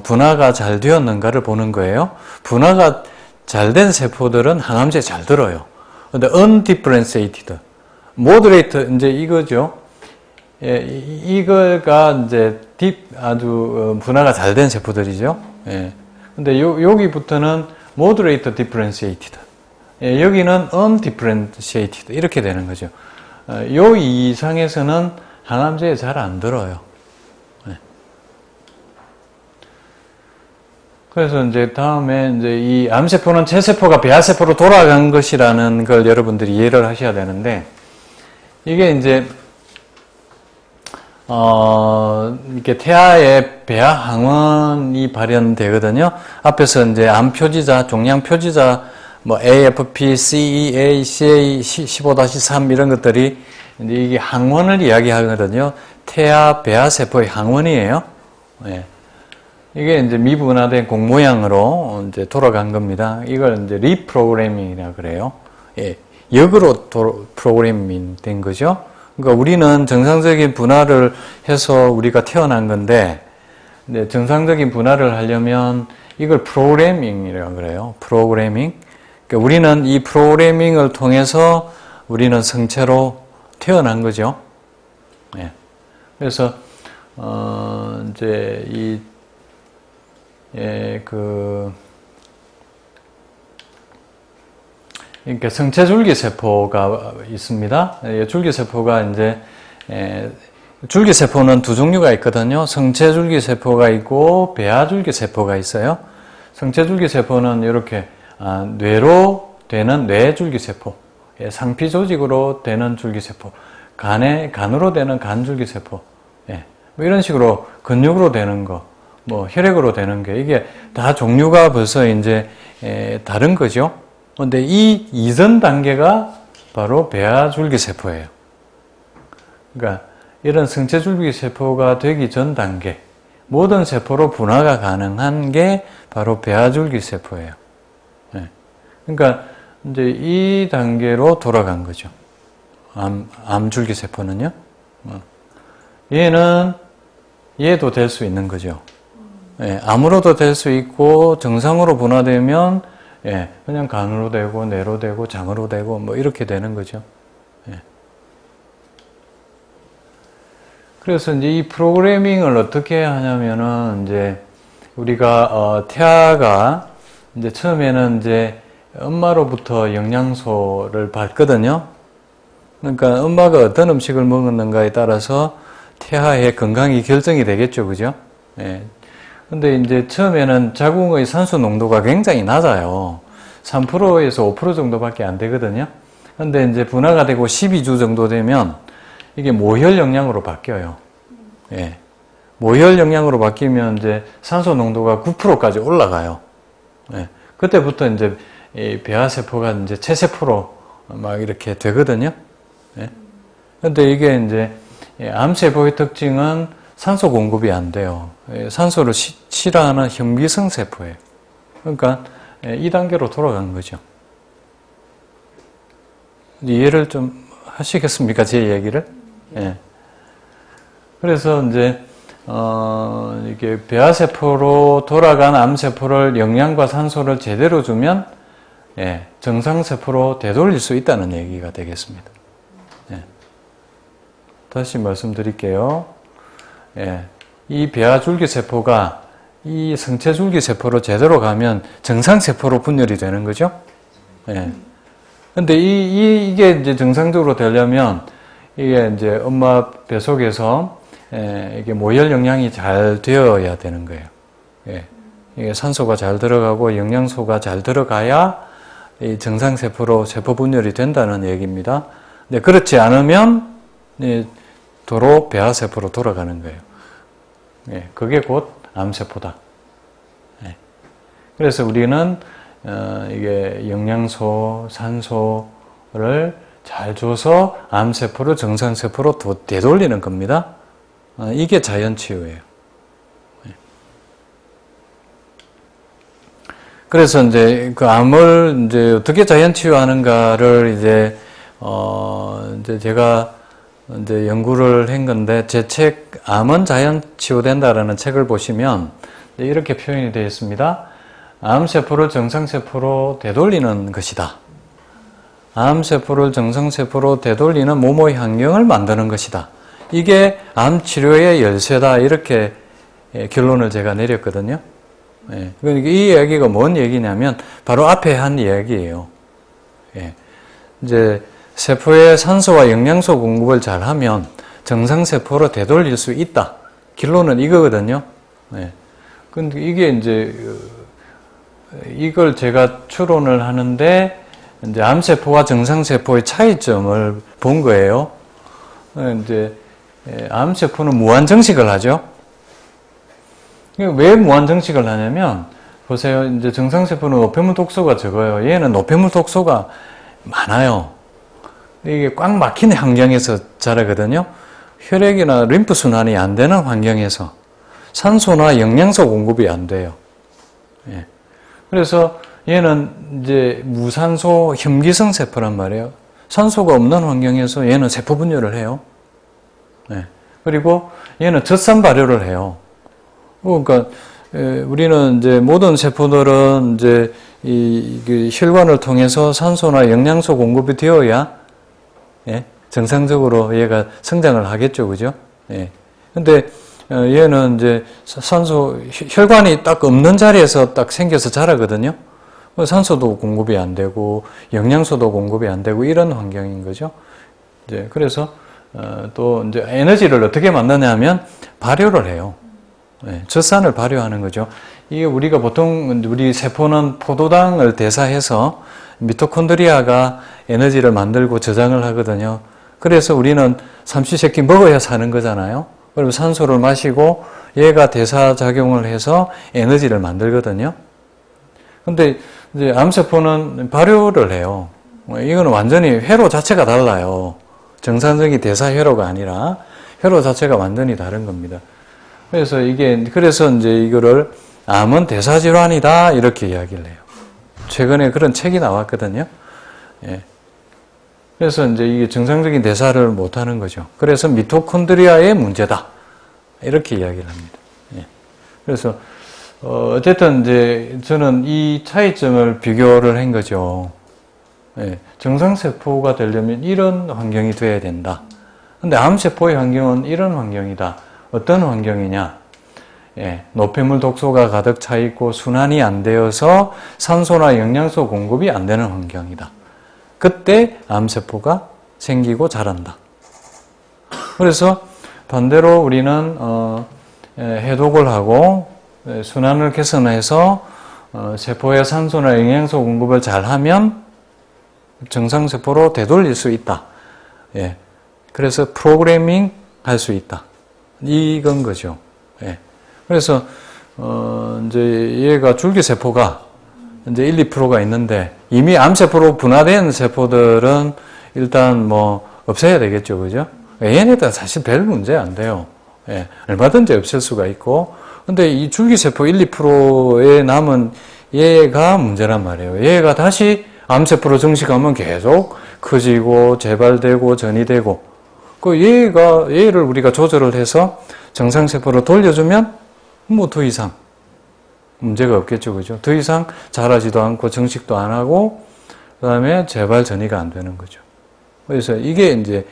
분화가 잘 되었는가를 보는 거예요. 분화가 잘 된 세포들은 항암제 잘 들어요. 근데 undifferentiated, moderate 이제 이거죠. 예, 이거가 이제 아주 분화가 잘 된 세포들이죠. 예. 근데 여기부터는 moderate differentiated. 예, 여기는 undifferentiated. 이렇게 되는 거죠. 요 이상에서는 항암제에 잘 안 들어요. 예. 그래서 이제 다음에 이제 이 암세포는 체세포가 배아세포로 돌아간 것이라는 걸 여러분들이 이해를 하셔야 되는데, 이게 이제 이렇게 태아의 배아 항원이 발현되거든요. 앞에서 이제 암 표지자, 종양 표지자, 뭐 AFP, CEA, CA 15-3 이런 것들이 이제 이게 항원을 이야기하거든요. 태아 배아 세포의 항원이에요. 예. 이게 이제 미분화된 공 모양으로 이제 돌아간 겁니다. 이걸 이제 리프로그래밍이라고 그래요. 예. 역으로 프로그래밍 된 거죠. 그러니까 우리는 정상적인 분할을 해서 우리가 태어난 건데, 근데 정상적인 분할을 하려면 이걸 프로그래밍이라고 그래요. 프로그래밍. 그러니까 우리는 이 프로그래밍을 통해서 우리는 성체로 태어난 거죠. 예. 그래서 이제 그러니까 성체줄기세포가 있습니다. 줄기세포가 이제, 줄기세포는 두 종류가 있거든요. 성체줄기세포가 있고, 배아줄기세포가 있어요. 성체줄기세포는 이렇게, 뇌로 되는 뇌줄기세포, 상피조직으로 되는 줄기세포, 간으로 되는 간줄기세포, 뭐 이런 식으로 근육으로 되는 거, 뭐 혈액으로 되는 게, 이게 다 종류가 벌써 이제, 다른 거죠. 근데 이 이전 단계가 바로 배아줄기세포예요. 그러니까 이런 성체줄기세포가 되기 전 단계, 모든 세포로 분화가 가능한 게 바로 배아줄기세포예요. 네. 그러니까 이제 이 단계로 돌아간 거죠. 암줄기세포는요. 얘도 될 수 있는 거죠. 네. 암으로도 될 수 있고 정상으로 분화되면 그냥 간으로 되고, 뇌로 되고, 장으로 되고, 뭐, 이렇게 되는 거죠. 그래서 이제 이 프로그래밍을 어떻게 하냐면은, 이제, 우리가, 태아가, 이제 처음에는 이제, 엄마로부터 영양소를 받거든요. 그러니까, 엄마가 어떤 음식을 먹었는가에 따라서 태아의 건강이 결정이 되겠죠. 그죠? 근데 이제 처음에는 자궁의 산소 농도가 굉장히 낮아요. 3%에서 5% 정도밖에 안 되거든요. 근데 이제 분화가 되고 12주 정도 되면 이게 모혈 영양으로 바뀌어요. 모혈 영양으로 바뀌면 이제 산소 농도가 9%까지 올라가요. 그때부터 이제 이 배아세포가 이제 체세포로 막 이렇게 되거든요. 근데 이게 이제 암세포의 특징은 산소 공급이 안 돼요. 산소를 싫어하는 현미성 세포예요. 그러니까 2단계로 돌아간 거죠. 이해를 좀 하시겠습니까? 제 얘기를? 그래서 이제 이게 배아세포로 돌아간 암세포를 영양과 산소를 제대로 주면 정상세포로 되돌릴 수 있다는 얘기가 되겠습니다. 다시 말씀드릴게요. 이 배아줄기세포가 이 성체줄기세포로 제대로 가면 정상세포로 분열이 되는 거죠. 근데 이게 이제 정상적으로 되려면 이게 이제 엄마 뱃속에서 이게 모혈 영양이 잘 되어야 되는 거예요. 이게 산소가 잘 들어가고 영양소가 잘 들어가야 이 정상세포로 세포 분열이 된다는 얘기입니다. 근데 그렇지 않으면 도로 배아세포로 돌아가는 거예요. 그게 곧 암세포다. 그래서 우리는 이게 영양소, 산소를 잘 줘서 암세포를 정상세포로 되돌리는 겁니다. 이게 자연치유예요. 그래서 이제 그 암을 이제 어떻게 자연치유하는가를 이제 제가 이제 연구를 한 건데, 제 책 암은 자연치유된다라는 책을 보시면 이렇게 표현이 되어 있습니다. 암세포를 정상세포로 되돌리는 것이다. 암세포를 정상세포로 되돌리는 몸의 환경을 만드는 것이다. 이게 암치료의 열쇠다. 이렇게 결론을 제가 내렸거든요. 그러니까 이 이야기가 뭔 얘기냐면 바로 앞에 한 이야기예요. 이제 세포에 산소와 영양소 공급을 잘하면 정상세포로 되돌릴 수 있다. 결론은 이거거든요. 근데 이게 이제 이걸 제가 추론을 하는데 이제 암세포와 정상세포의 차이점을 본 거예요. 이제 암세포는 무한정식을 하죠. 왜 무한정식을 하냐면 보세요. 이제 정상세포는 노폐물 독소가 적어요. 얘는 노폐물 독소가 많아요. 이게 꽉 막힌 환경에서 자라거든요. 혈액이나 림프 순환이 안 되는 환경에서 산소나 영양소 공급이 안 돼요. 그래서 얘는 이제 무산소 혐기성 세포란 말이에요. 산소가 없는 환경에서 얘는 세포 분열을 해요. 그리고 얘는 젖산 발효를 해요. 그러니까 우리는 이제 모든 세포들은 이제 이 혈관을 통해서 산소나 영양소 공급이 되어야 정상적으로 얘가 성장을 하겠죠, 그죠? 근데 얘는 이제 산소 혈관이 딱 없는 자리에서 딱 생겨서 자라거든요. 산소도 공급이 안 되고 영양소도 공급이 안 되고 이런 환경인 거죠. 이제 그래서 또 이제 에너지를 어떻게 만드냐면 발효를 해요. 젖산을 발효하는 거죠. 이게 우리가 보통 우리 세포는 포도당을 대사해서 미토콘드리아가 에너지를 만들고 저장을 하거든요. 그래서 우리는 삼시세끼 먹어야 사는 거잖아요. 그리고 산소를 마시고 얘가 대사작용을 해서 에너지를 만들거든요. 근데 이제 암세포는 발효를 해요. 이거는 완전히 회로 자체가 달라요. 정상적인 대사회로가 아니라 회로 자체가 완전히 다른 겁니다. 그래서 그래서 이제 이거를 암은 대사질환이다 이렇게 이야기를 해요. 최근에 그런 책이 나왔거든요. 그래서 이제 이게 정상적인 대사를 못하는 거죠. 그래서 미토콘드리아의 문제다 이렇게 이야기를 합니다. 그래서 어쨌든 이제 저는 이 차이점을 비교를 한 거죠. 정상세포가 되려면 이런 환경이 돼야 된다. 근데 암세포의 환경은 이런 환경이다. 어떤 환경이냐? 노폐물 독소가 가득 차 있고 순환이 안 되어서 산소나 영양소 공급이 안 되는 환경이다. 그때 암세포가 생기고 자란다. 그래서 반대로 우리는 해독을 하고 순환을 개선해서 세포에 산소나 영양소 공급을 잘하면 정상세포로 되돌릴 수 있다. 그래서 프로그래밍 할 수 있다. 이건 거죠. 그래서 이제 얘가 줄기세포가 이제 1, 2%가 있는데 이미 암세포로 분화된 세포들은 일단 뭐 없애야 되겠죠, 그죠? 얘네들은 사실 별 문제 안 돼요. 얼마든지 없앨 수가 있고, 근데 이 줄기세포 1, 2%에 남은 얘가 문제란 말이에요. 얘가 다시 암세포로 정식하면 계속 커지고 재발되고 전이되고, 얘를 우리가 조절을 해서 정상세포로 돌려주면 뭐 더 이상 문제가 없겠죠, 그죠? 더 이상 자라지도 않고 정식도 안 하고, 그 다음에 재발 전이가 안 되는 거죠. 그래서 이게 이제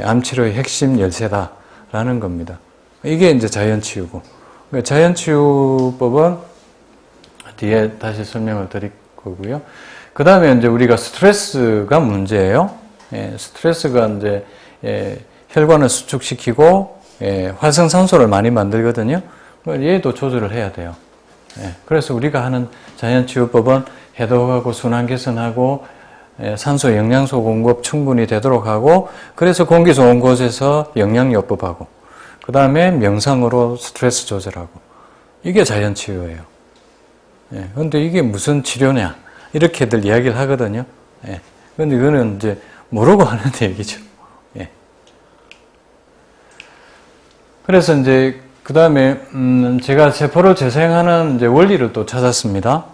암치료의 핵심 열쇠다라는 겁니다. 이게 이제 자연치유고. 자연치유법은 뒤에 다시 설명을 드릴 거고요. 그 다음에 이제 우리가 스트레스가 문제예요. 스트레스가 이제 혈관을 수축시키고 활성산소를 많이 만들거든요. 얘도 조절을 해야 돼요. 그래서 우리가 하는 자연치유법은 해독하고 순환 개선하고 산소 영양소 공급 충분히 되도록 하고, 그래서 공기 좋은 곳에서 영양요법하고, 그 다음에 명상으로 스트레스 조절하고, 이게 자연치유예요. 예. 근데 이게 무슨 치료냐? 이렇게들 이야기를 하거든요. 예. 근데 이거는 이제 모르고 하는 얘기죠. 예. 그래서 이제 그 다음에 제가 세포를 재생하는 이제 원리를 또 찾았습니다.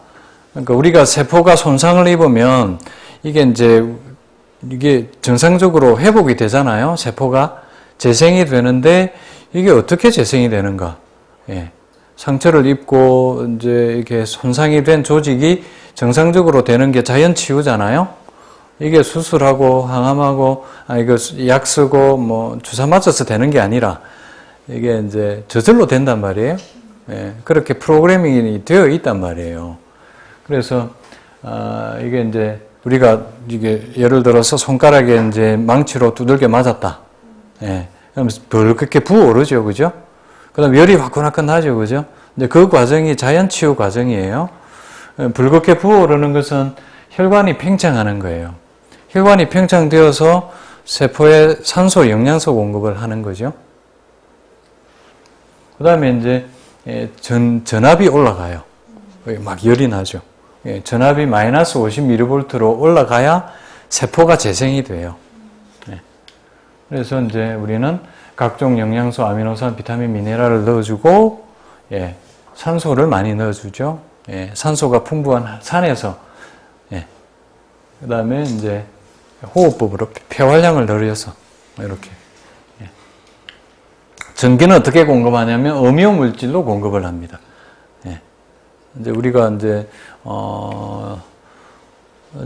그러니까 우리가 세포가 손상을 입으면 이게 정상적으로 회복이 되잖아요. 세포가 재생이 되는데 이게 어떻게 재생이 되는가? 예. 상처를 입고 이제 이렇게 손상이 된 조직이 정상적으로 되는 게 자연 치유잖아요. 이게 수술하고 항암하고 이거 약 쓰고 뭐 주사 맞아서 되는 게 아니라 이게 이제 저절로 된단 말이에요. 예. 그렇게 프로그래밍이 되어 있단 말이에요. 그래서 이게 이제 우리가 이게 예를 들어서 손가락에 이제 망치로 두들겨 맞았다. 예. 그럼 그렇게 부어오르죠, 그죠? 그다음 열이 화끈화끈하죠, 그죠? 근데 그 과정이 자연 치유 과정이에요. 붉게 부어오르는 것은 혈관이 팽창하는 거예요. 혈관이 팽창되어서 세포에 산소, 영양소 공급을 하는 거죠. 그다음에 이제 전압이 올라가요. 막 열이 나죠. 전압이 마이너스 50mV로 올라가야 세포가 재생이 돼요. 그래서 이제 우리는 각종 영양소, 아미노산, 비타민, 미네랄을 넣어주고, 산소를 많이 넣어주죠. 산소가 풍부한 산에서, 그 다음에 이제 호흡법으로 폐활량을 늘려서 이렇게. 전기는 어떻게 공급하냐면 음이온 물질로 공급을 합니다. 이제 우리가 이제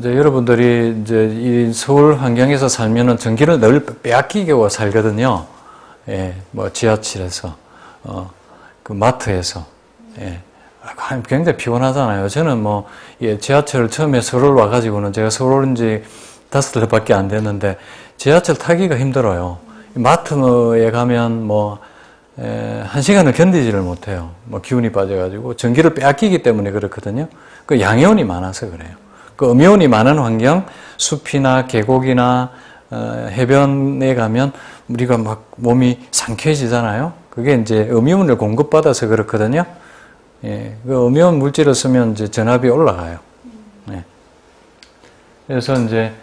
여러분들이 이제 이 서울 환경에서 살면은 전기를 늘 빼앗기고 살거든요. 뭐 지하철에서, 그 마트에서, 굉장히 피곤하잖아요. 저는 뭐, 지하철을 처음에 서울 와가지고는 제가 서울 온 지 5달밖에 안 됐는데, 지하철 타기가 힘들어요. 마트에 가면 뭐, 1시간을 견디지를 못해요. 뭐, 기운이 빠져가지고, 전기를 빼앗기기 때문에 그렇거든요. 그 양이온이 많아서 그래요. 그 음이온이 많은 환경, 숲이나 계곡이나, 해변에 가면 우리가 막 몸이 상쾌해지잖아요. 그게 이제 음이온을 공급받아서 그렇거든요. 그 음이온 물질을 쓰면 이제 전압이 올라가요. 그래서 이제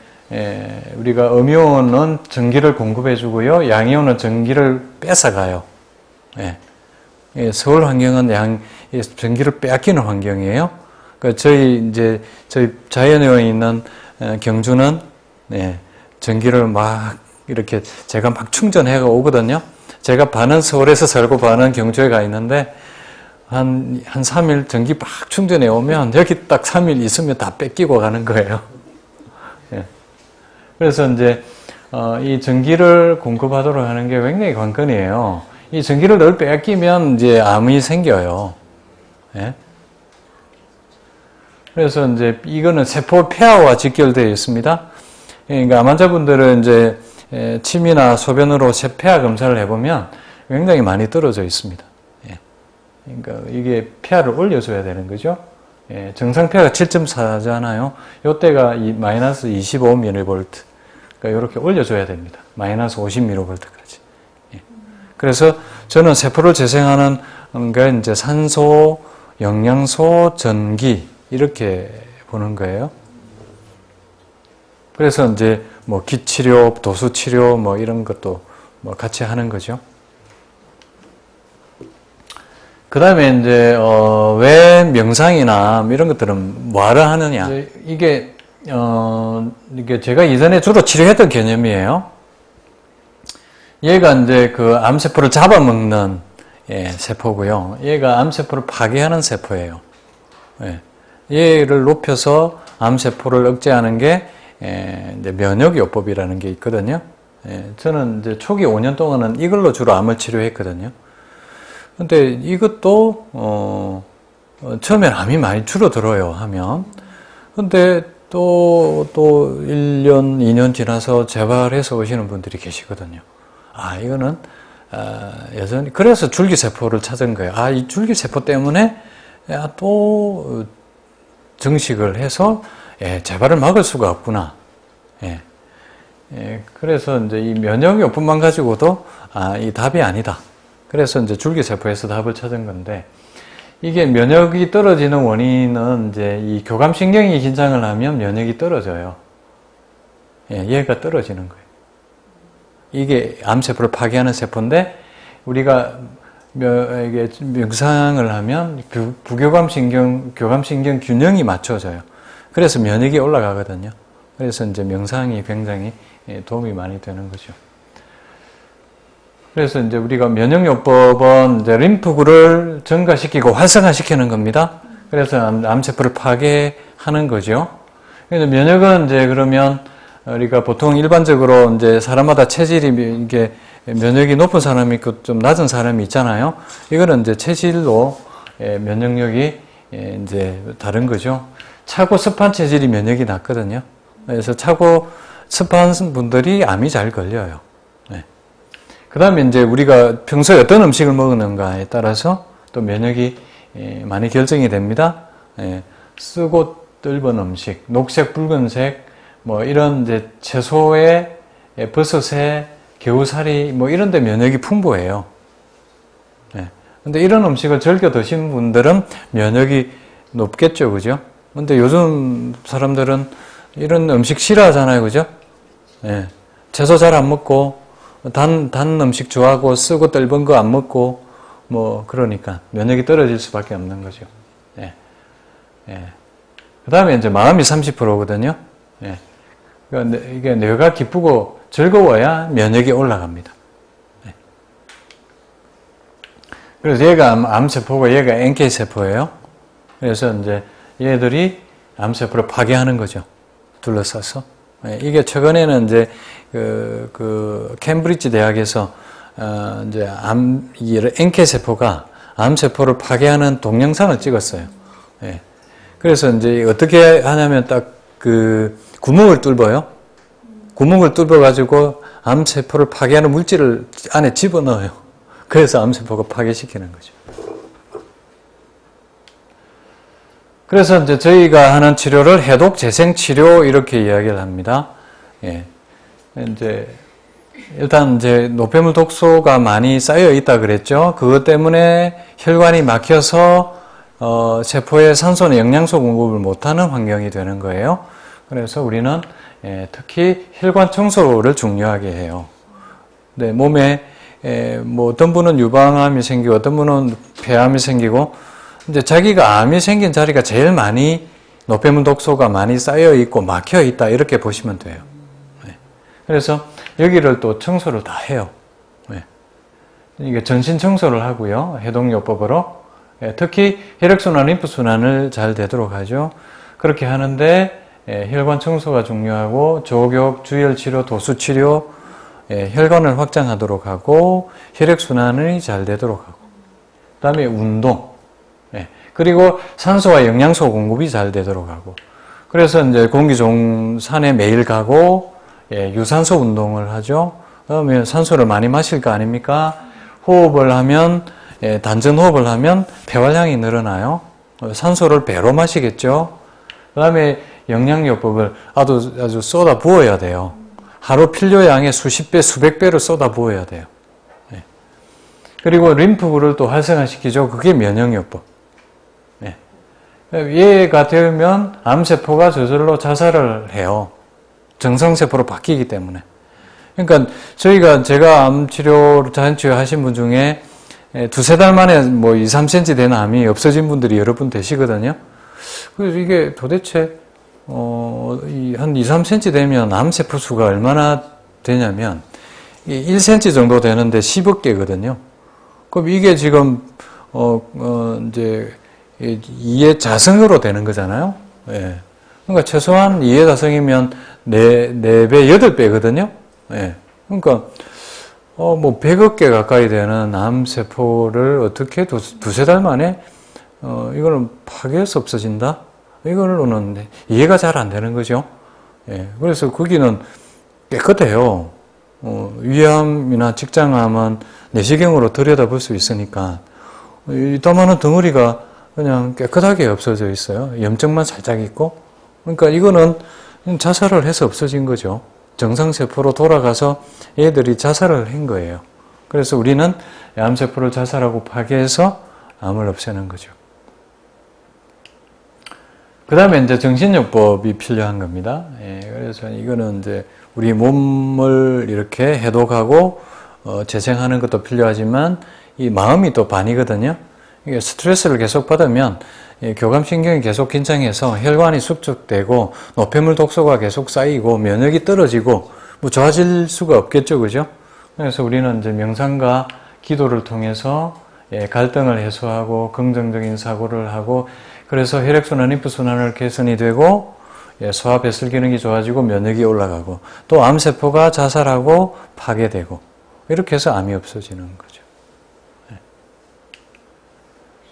우리가 음이온은 전기를 공급해 주고요. 양이온은 전기를 뺏어가요. 서울 환경은 전기를 빼앗기는 환경이에요. 저희 자연에 있는 경주는 전기를 막 이렇게 제가 막 충전해 오거든요. 제가 반은 서울에서 살고 반은 경주에 가 있는데 한 3일 전기 막 충전해 오면 여기 딱 3일 있으면 다 뺏기고 가는 거예요. 그래서 이제 이 전기를 공급하도록 하는 게 굉장히 관건이에요. 이 전기를 늘 빼앗기면 이제 암이 생겨요. 그래서 이제 이거는 세포 폐하와 직결되어 있습니다. 그러니까 암 환자분들은 이제 침이나 소변으로 폐하 검사를 해보면 굉장히 많이 떨어져 있습니다. 그러니까 이게 폐하를 올려줘야 되는 거죠. 정상 폐하가 7.4잖아요. 이때가 마이너스 25mV. 그러니까 이렇게 올려줘야 됩니다. 마이너스 50mV까지. 그래서 저는 세포를 재생하는 게 이제 산소, 영양소, 전기 이렇게 보는 거예요. 그래서 이제 뭐 기치료, 도수치료 뭐 이런 것도 뭐 같이 하는 거죠. 그 다음에 이제 왜 명상이나 이런 것들은 뭐하러 하느냐? 이게 제가 이전에 주로 치료했던 개념이에요. 얘가 이제 그 암세포를 잡아먹는 세포고요. 얘가 암세포를 파괴하는 세포예요. 얘를 높여서 암세포를 억제하는 게 이제 면역요법이라는 게 있거든요. 저는 이제 초기 5년 동안은 이걸로 주로 암을 치료했거든요. 근데 이것도 처음엔 암이 많이 줄어들어요 하면. 근데 또 1년, 2년 지나서 재발해서 오시는 분들이 계시거든요. 이거는 여전히 그래서 줄기세포를 찾은 거예요. 이 줄기세포 때문에 또 증식을 해서 재발을 막을 수가 없구나. 그래서 이제 이 면역요법만 가지고도 이 답이 아니다. 그래서 이제 줄기세포에서 답을 찾은 건데, 이게 면역이 떨어지는 원인은 이제 이 교감신경이 긴장을 하면 면역이 떨어져요. 예, 얘가 떨어지는 거예요. 이게 암세포를 파괴하는 세포인데 우리가 이게 명상을 하면 교감신경 균형이 맞춰져요. 그래서 면역이 올라가거든요. 그래서 이제 명상이 굉장히 도움이 많이 되는 거죠. 그래서 이제 우리가 면역요법은 이제 림프구를 증가시키고 활성화시키는 겁니다. 그래서 암세포를 파괴하는 거죠. 그래서 면역은 이제 그러면 우리가 보통 일반적으로 이제 사람마다 체질이 이게 면역이 높은 사람이 있고 좀 낮은 사람이 있잖아요. 이거는 이제 체질로 면역력이 이제 다른 거죠. 차고 습한 체질이 면역이 낮거든요. 그래서 차고 습한 분들이 암이 잘 걸려요. 그 다음에 이제 우리가 평소에 어떤 음식을 먹는가에 따라서 또 면역이 많이 결정이 됩니다. 쓰고 떫은 음식, 녹색, 붉은색, 뭐 이런 이제 채소에 버섯에 겨우살이 뭐 이런 데 면역이 풍부해요. 근데 이런 음식을 즐겨 드시는 분들은 면역이 높겠죠, 그죠? 근데 요즘 사람들은 이런 음식 싫어하잖아요, 그죠? 채소 잘 안 먹고 단 음식 좋아하고 쓰고 떫은 거 안 먹고 뭐 그러니까 면역이 떨어질 수밖에 없는 거죠. 그 다음에 이제 마음이 30%거든요. 그러니까 이게 뇌가 기쁘고 즐거워야 면역이 올라갑니다. 그래서 얘가 암세포고 얘가 NK세포예요. 그래서 이제 얘들이 암세포를 파괴하는 거죠. 둘러싸서. 이게 최근에는 이제 그 캠브리지 대학에서 이제 NK세포가 암세포를 파괴하는 동영상을 찍었어요. 그래서 이제 어떻게 하냐면 딱 그 구멍을 뚫어요. 구멍을 뚫어가지고 암세포를 파괴하는 물질을 안에 집어넣어요. 그래서 암세포가 파괴시키는 거죠. 그래서 이제 저희가 하는 치료를 해독 재생 치료 이렇게 이야기를 합니다. 이제 일단 이제 노폐물 독소가 많이 쌓여 있다 그랬죠. 그것 때문에 혈관이 막혀서 세포에 산소나 영양소 공급을 못하는 환경이 되는 거예요. 그래서 우리는 특히 혈관 청소를 중요하게 해요. 네, 몸에 뭐 어떤 분은 유방암이 생기고 어떤 분은 폐암이 생기고 이제 자기가 암이 생긴 자리가 제일 많이 노폐물 독소가 많이 쌓여 있고 막혀 있다 이렇게 보시면 돼요. 그래서 여기를 또 청소를 다 해요. 이게 전신 청소를 하고요. 해독요법으로 특히 혈액순환, 림프순환을 잘 되도록 하죠. 그렇게 하는데 혈관 청소가 중요하고 조격, 주열치료, 도수치료, 혈관을 확장하도록 하고 혈액순환이 잘 되도록 하고 그 다음에 운동 그리고 산소와 영양소 공급이 잘 되도록 하고 그래서 이제 공기 좋은 산에 매일 가고 유산소 운동을 하죠. 그다음에 산소를 많이 마실 거 아닙니까? 호흡을 하면 단전 호흡을 하면 폐활량이 늘어나요. 산소를 배로 마시겠죠. 그 다음에 영양요법을 아주 쏟아 부어야 돼요. 하루 필요량의 수십 배, 수백 배를 쏟아 부어야 돼요. 그리고 림프구를 또 활성화시키죠. 그게 면역요법. 얘가 되면 암세포가 저절로 자살을 해요. 정상세포로 바뀌기 때문에. 그러니까 제가 암치료, 자연치료 하신 분 중에 두세 달 만에 뭐 2, 3cm 된 암이 없어진 분들이 여러 분 되시거든요. 그래서 이게 도대체 한 2, 3cm 되면 암세포 수가 얼마나 되냐면 1cm 정도 되는데 10억 개거든요. 그럼 이게 지금 이제 2의 자성으로 되는 거잖아요. 그러니까 최소한 2의 자성이면 4배, 8배거든요. 그러니까 뭐 100억 개 가까이 되는 암세포를 어떻게 두세 달 만에 이거는 파괴해서 없어진다? 이거는 이해가 잘 안 되는 거죠. 그래서 거기는 깨끗해요. 위암이나 직장암은 내시경으로 들여다볼 수 있으니까 이따만한 덩어리가 그냥 깨끗하게 없어져 있어요. 염증만 살짝 있고. 그러니까 이거는 자살을 해서 없어진 거죠. 정상세포로 돌아가서 얘들이 자살을 한 거예요. 그래서 우리는 암세포를 자살하고 파괴해서 암을 없애는 거죠. 그 다음에 이제 정신요법이 필요한 겁니다. 예, 그래서 이거는 이제 우리 몸을 이렇게 해독하고 재생하는 것도 필요하지만 이 마음이 또 반이거든요. 이게 스트레스를 계속 받으면 교감신경이 계속 긴장해서 혈관이 수축되고 노폐물 독소가 계속 쌓이고 면역이 떨어지고 뭐 좋아질 수가 없겠죠, 그죠? 그래서 우리는 이제 명상과 기도를 통해서 갈등을 해소하고 긍정적인 사고를 하고 그래서 혈액순환, 림프순환을 개선이 되고 소화 배설 기능이 좋아지고 면역이 올라가고 또 암세포가 자살하고 파괴되고 이렇게 해서 암이 없어지는 거죠.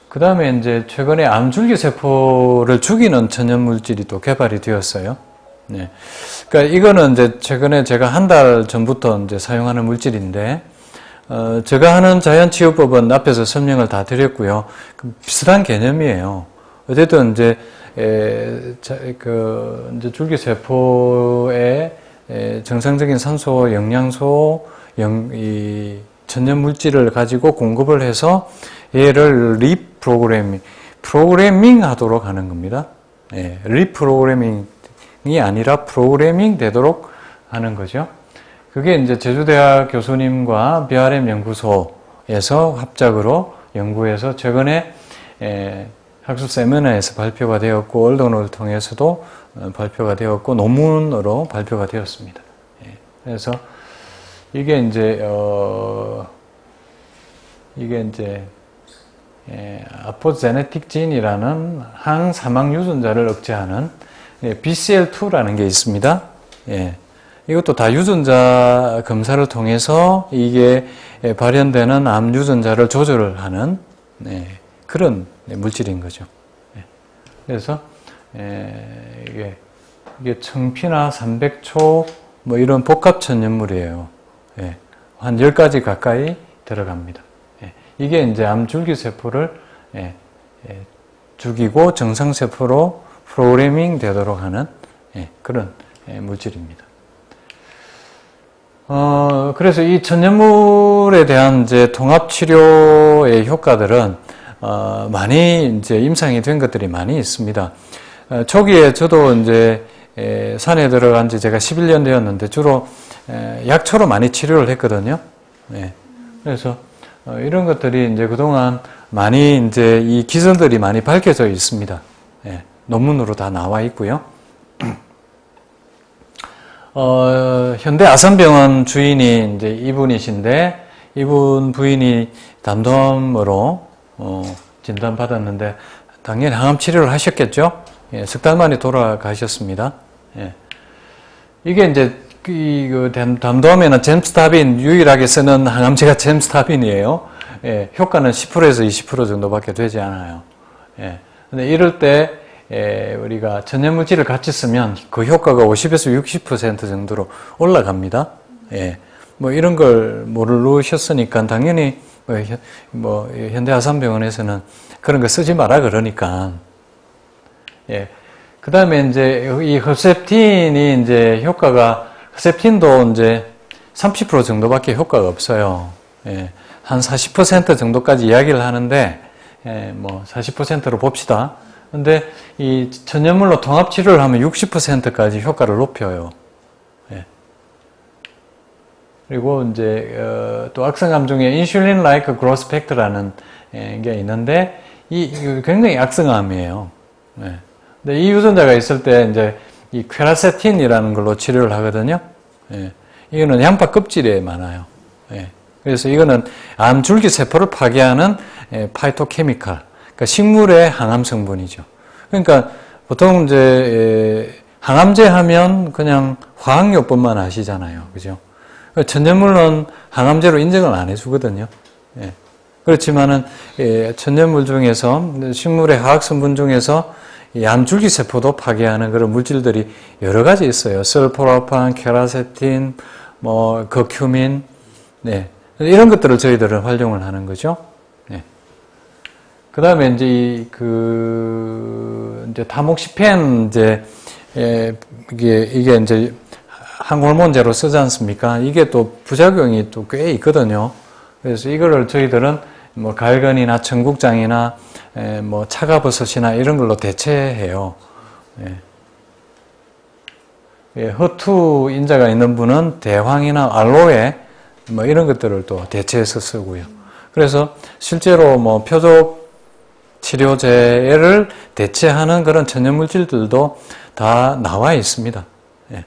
그 다음에 이제 최근에 암줄기세포를 죽이는 천연물질이 또 개발이 되었어요. 네. 그러니까 이거는 이제 최근에 제가 한 달 전부터 이제 사용하는 물질인데, 제가 하는 자연치유법은 앞에서 설명을 다 드렸고요. 비슷한 개념이에요. 어쨌든 이제, 이제 줄기세포에 정상적인 산소, 영양소, 이 천연물질을 가지고 공급을 해서 얘를 프로그래밍 하도록 하는 겁니다. 리프로그래밍이 아니라 프로그래밍 되도록 하는 거죠. 그게 이제 제주대학 교수님과 BRM 연구소에서 합작으로 연구해서 최근에 학술 세미나에서 발표가 되었고 언론을 통해서도 발표가 되었고 논문으로 발표가 되었습니다. 그래서 이게 이제 아포제네틱진이라는 항사망 유전자를 억제하는 BCL2라는 게 있습니다. 이것도 다 유전자 검사를 통해서 이게 발현되는 암 유전자를 조절을 하는 그런 물질인 거죠. 그래서 이게 청피나 300초 뭐 이런 복합 천연물이에요. 한 10가지 가까이 들어갑니다. 이게 이제 암줄기세포를 죽이고 정상세포로 프로그래밍 되도록 하는 그런 물질입니다. 그래서 이 천연물에 대한 이제 통합치료의 효과들은 많이 이제 임상이 된 것들이 많이 있습니다. 초기에 저도 이제 산에 들어간 지 제가 11년 되었는데 주로 약초로 많이 치료를 했거든요. 그래서 이런 것들이 이제 그동안 많이 이제 이 기전들이 많이 밝혀져 있습니다. 논문으로 다 나와 있고요. 현대 아산병원 주인이 이제 이분이신데 이분 부인이 담덤으로 진단받았는데 당연히 항암 치료를 하셨겠죠. 석 달 만에 돌아가셨습니다. 이게 이제 담덤에는 젬스타빈 유일하게 쓰는 항암제가 젬스타빈이에요. 효과는 10%에서 20% 정도밖에 되지 않아요. 근데 이럴 때 우리가 천연물질을 같이 쓰면 그 효과가 50에서 60% 정도로 올라갑니다. 뭐 이런 걸 모르셨으니까 당연히 현대아산병원에서는 그런 거 쓰지 마라 그러니까. 그 다음에 이제 이 허셉틴이 이제 허셉틴도 이제 30% 정도밖에 효과가 없어요. 한 40% 정도까지 이야기를 하는데, 뭐 40%로 봅시다. 근데 이 천연물로 통합치료를 하면 60%까지 효과를 높여요. 그리고 이제 또 악성암 중에 인슐린 라이크 그로스 팩터라는 게 있는데 이 굉장히 악성암이에요. 근데 이 유전자가 있을 때 이제 이 퀘라세틴이라는 걸로 치료를 하거든요. 이거는 양파 껍질에 많아요. 그래서 이거는 암 줄기세포를 파괴하는 파이토케미칼, 그러니까 식물의 항암 성분이죠. 그러니까 보통 이제 항암제 하면 그냥 화학요법만 아시잖아요, 그죠? 천연물은 항암제로 인정을 안 해주거든요. 그렇지만은 천연물 중에서 식물의 화학 성분 중에서 이 암줄기세포도 파괴하는 그런 물질들이 여러 가지 있어요. 설포라판, 케라세틴, 뭐 거큐민, 이런 것들을 저희들은 활용을 하는 거죠. 그 다음에 이제 이제 타목시펜 이게 이제 항호르몬제로 쓰지 않습니까? 이게 또 부작용이 또 꽤 있거든요. 그래서 이거를 저희들은 뭐 갈근이나 청국장이나 뭐 차가버섯이나 이런 걸로 대체해요. 허투 인자가 있는 분은 대황이나 알로에 뭐 이런 것들을 또 대체해서 쓰고요. 그래서 실제로 뭐 표적 치료제를 대체하는 그런 천연물질들도 다 나와 있습니다. 예.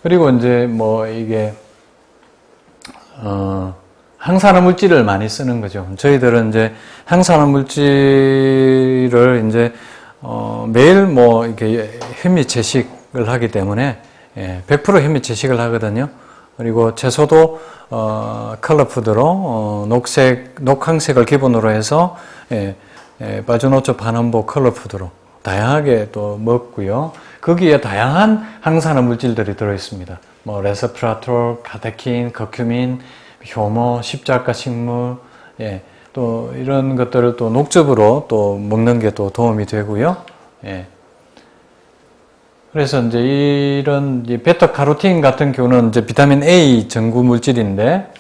그리고 이제 뭐 이게 항산화 물질을 많이 쓰는 거죠. 저희들은 이제 항산화 물질을 이제 매일 뭐 이렇게 현미 채식을 하기 때문에 100% 현미 채식을 하거든요. 그리고 채소도 컬러푸드로 녹황색을 기본으로 해서 바주노초 반원보 컬러푸드로 다양하게 또 먹고요. 거기에 다양한 항산화 물질들이 들어 있습니다. 뭐 레스프라톨, 카테킨, 커큐민, 효모, 십자가 식물, 또 이런 것들을 또 녹즙으로 또 먹는 게 또 도움이 되고요. 그래서 이제 이런 베타카로틴 같은 경우는 이제 비타민 A 전구 물질인데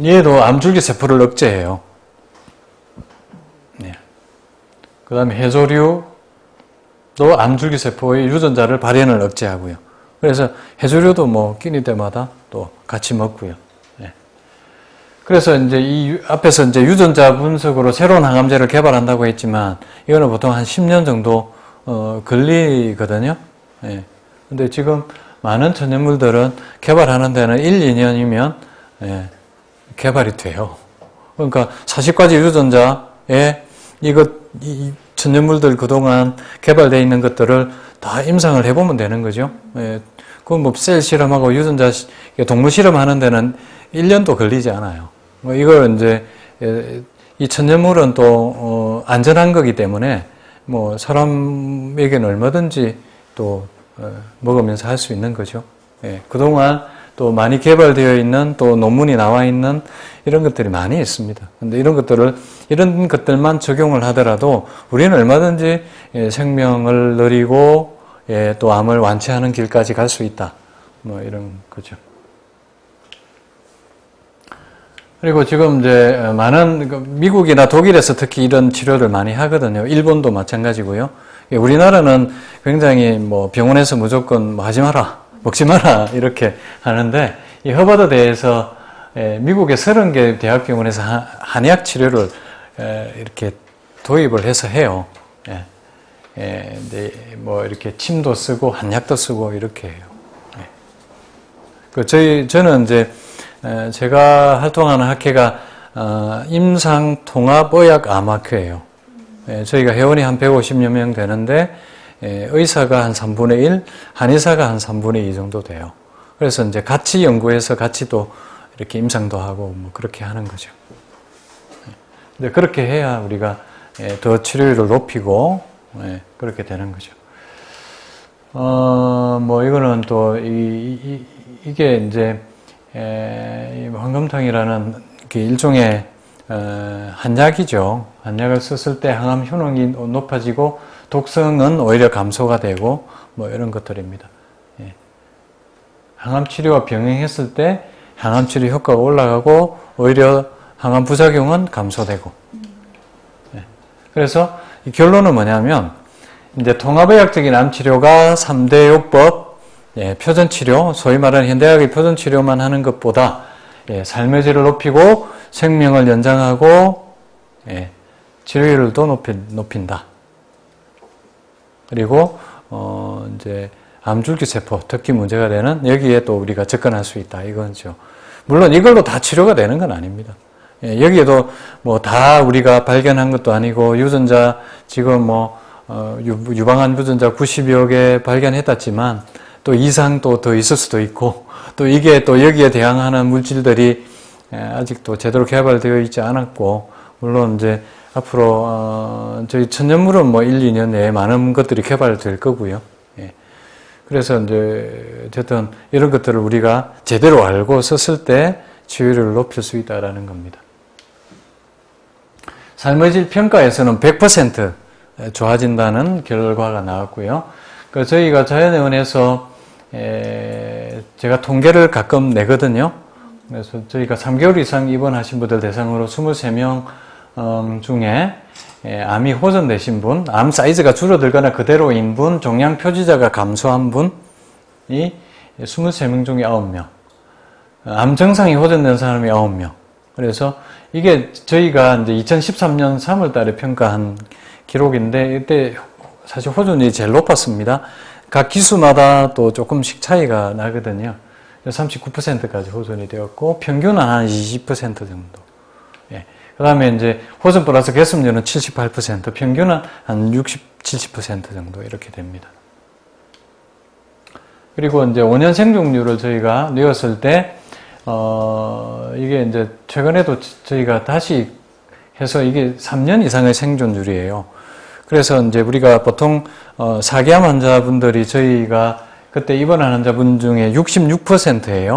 얘도 암줄기 세포를 억제해요. 그 다음에 해조류도 암줄기 세포의 유전자를 발현을 억제하고요. 그래서 해조류도 뭐 끼니 때마다 또 같이 먹고요. 그래서 이제 이 앞에서 이제 유전자 분석으로 새로운 항암제를 개발한다고 했지만 이거는 보통 한 10년 정도 걸리거든요. 근데 지금 많은 천연물들은 개발하는 데는 1, 2년이면 개발이 돼요. 그러니까 40가지 유전자에 이 천연물들 그동안 개발되어 있는 것들을 다 임상을 해보면 되는 거죠. 그건 뭐 셀 실험하고 유전자 동물 실험하는 데는 1년도 걸리지 않아요. 이걸 이제 이 천연물은 또 안전한 거기 때문에 뭐 사람에게는 얼마든지 또 먹으면서 할 수 있는 거죠. 그동안 또 많이 개발되어 있는 또 논문이 나와 있는 이런 것들이 많이 있습니다. 근데 이런 것들만 적용을 하더라도 우리는 얼마든지 생명을 누리고 또 암을 완치하는 길까지 갈 수 있다. 뭐 이런 거죠. 그리고 지금 이제 많은 미국이나 독일에서 특히 이런 치료를 많이 하거든요. 일본도 마찬가지고요. 우리나라는 굉장히 뭐 병원에서 무조건 뭐 하지 마라, 먹지 마라 이렇게 하는데 이 허버드대에서 미국의 30개 대학병원에서 한의학 치료를 이렇게 도입을 해서 해요. 뭐 이렇게 침도 쓰고 한약도 쓰고 이렇게 해요. 저는 이제 제가 활동하는 학회가 임상통합의학암학회예요. 저희가 회원이 한 150여 명 되는데 의사가 한 3분의 1, 한의사가 한 3분의 2 정도 돼요. 그래서 이제 같이 연구해서 같이 또 이렇게 임상도 하고 뭐 그렇게 하는 거죠. 근데 그렇게 해야 우리가 더 치료율을 높이고 그렇게 되는 거죠. 뭐 이거는 또 이게 이제 황금탕이라는 일종의 한약이죠. 한약을 썼을 때 항암 효능이 높아지고 독성은 오히려 감소가 되고 뭐 이런 것들입니다. 항암 치료와 병행했을 때 항암 치료 효과가 올라가고 오히려 항암 부작용은 감소되고. 그래서 이 결론은 뭐냐면 이제 통합의학적인 암 치료가 3대 요법, 표준치료, 소위 말하는 현대의학의 표준치료만 하는 것보다 삶의 질을 높이고 생명을 연장하고 치료율을 더 높인다. 그리고 이제 암줄기 세포, 특히 문제가 되는 여기에 또 우리가 접근할 수 있다. 이거죠. 물론 이걸로 다 치료가 되는 건 아닙니다. 여기에도 뭐 다 우리가 발견한 것도 아니고 유전자 지금 뭐 유방암 유전자 90여 개 발견했다지만 또 이상 또 더 있을 수도 있고 또 이게 또 여기에 대항하는 물질들이 아직도 제대로 개발되어 있지 않았고 물론 이제 앞으로 저희 천연물은 뭐 1, 2년 내에 많은 것들이 개발될 거고요. 그래서 이제 어쨌든 이런 것들을 우리가 제대로 알고 썼을 때 치유율을 높일 수 있다라는 겁니다. 삶의 질 평가에서는 100% 좋아진다는 결과가 나왔고요. 저희가 자연의원에서 제가 통계를 가끔 내거든요. 그래서 저희가 3개월 이상 입원하신 분들 대상으로 23명 중에 암이 호전되신 분, 암 사이즈가 줄어들거나 그대로인 분, 종양 표지자가 감소한 분이 23명 중에 9명. 암 증상이 호전된 사람이 9명. 그래서 이게 저희가 이제 2013년 3월 달에 평가한 기록인데, 이때 사실 호전이 제일 높았습니다. 각 기수마다 또 조금씩 차이가 나거든요. 39%까지 호전이 되었고, 평균은 한 20% 정도. 예. 그 다음에 이제 호전 플러스 개습률은 78%, 평균은 한 60, 70% 정도 이렇게 됩니다. 그리고 이제 5년 생존율을 저희가 내었을 때, 이게 이제 최근에도 저희가 다시 해서 이게 3년 이상의 생존율이에요. 그래서 이제 우리가 보통, 4기암 환자분들이 저희가 그때 입원한 환자분 중에 66%예요.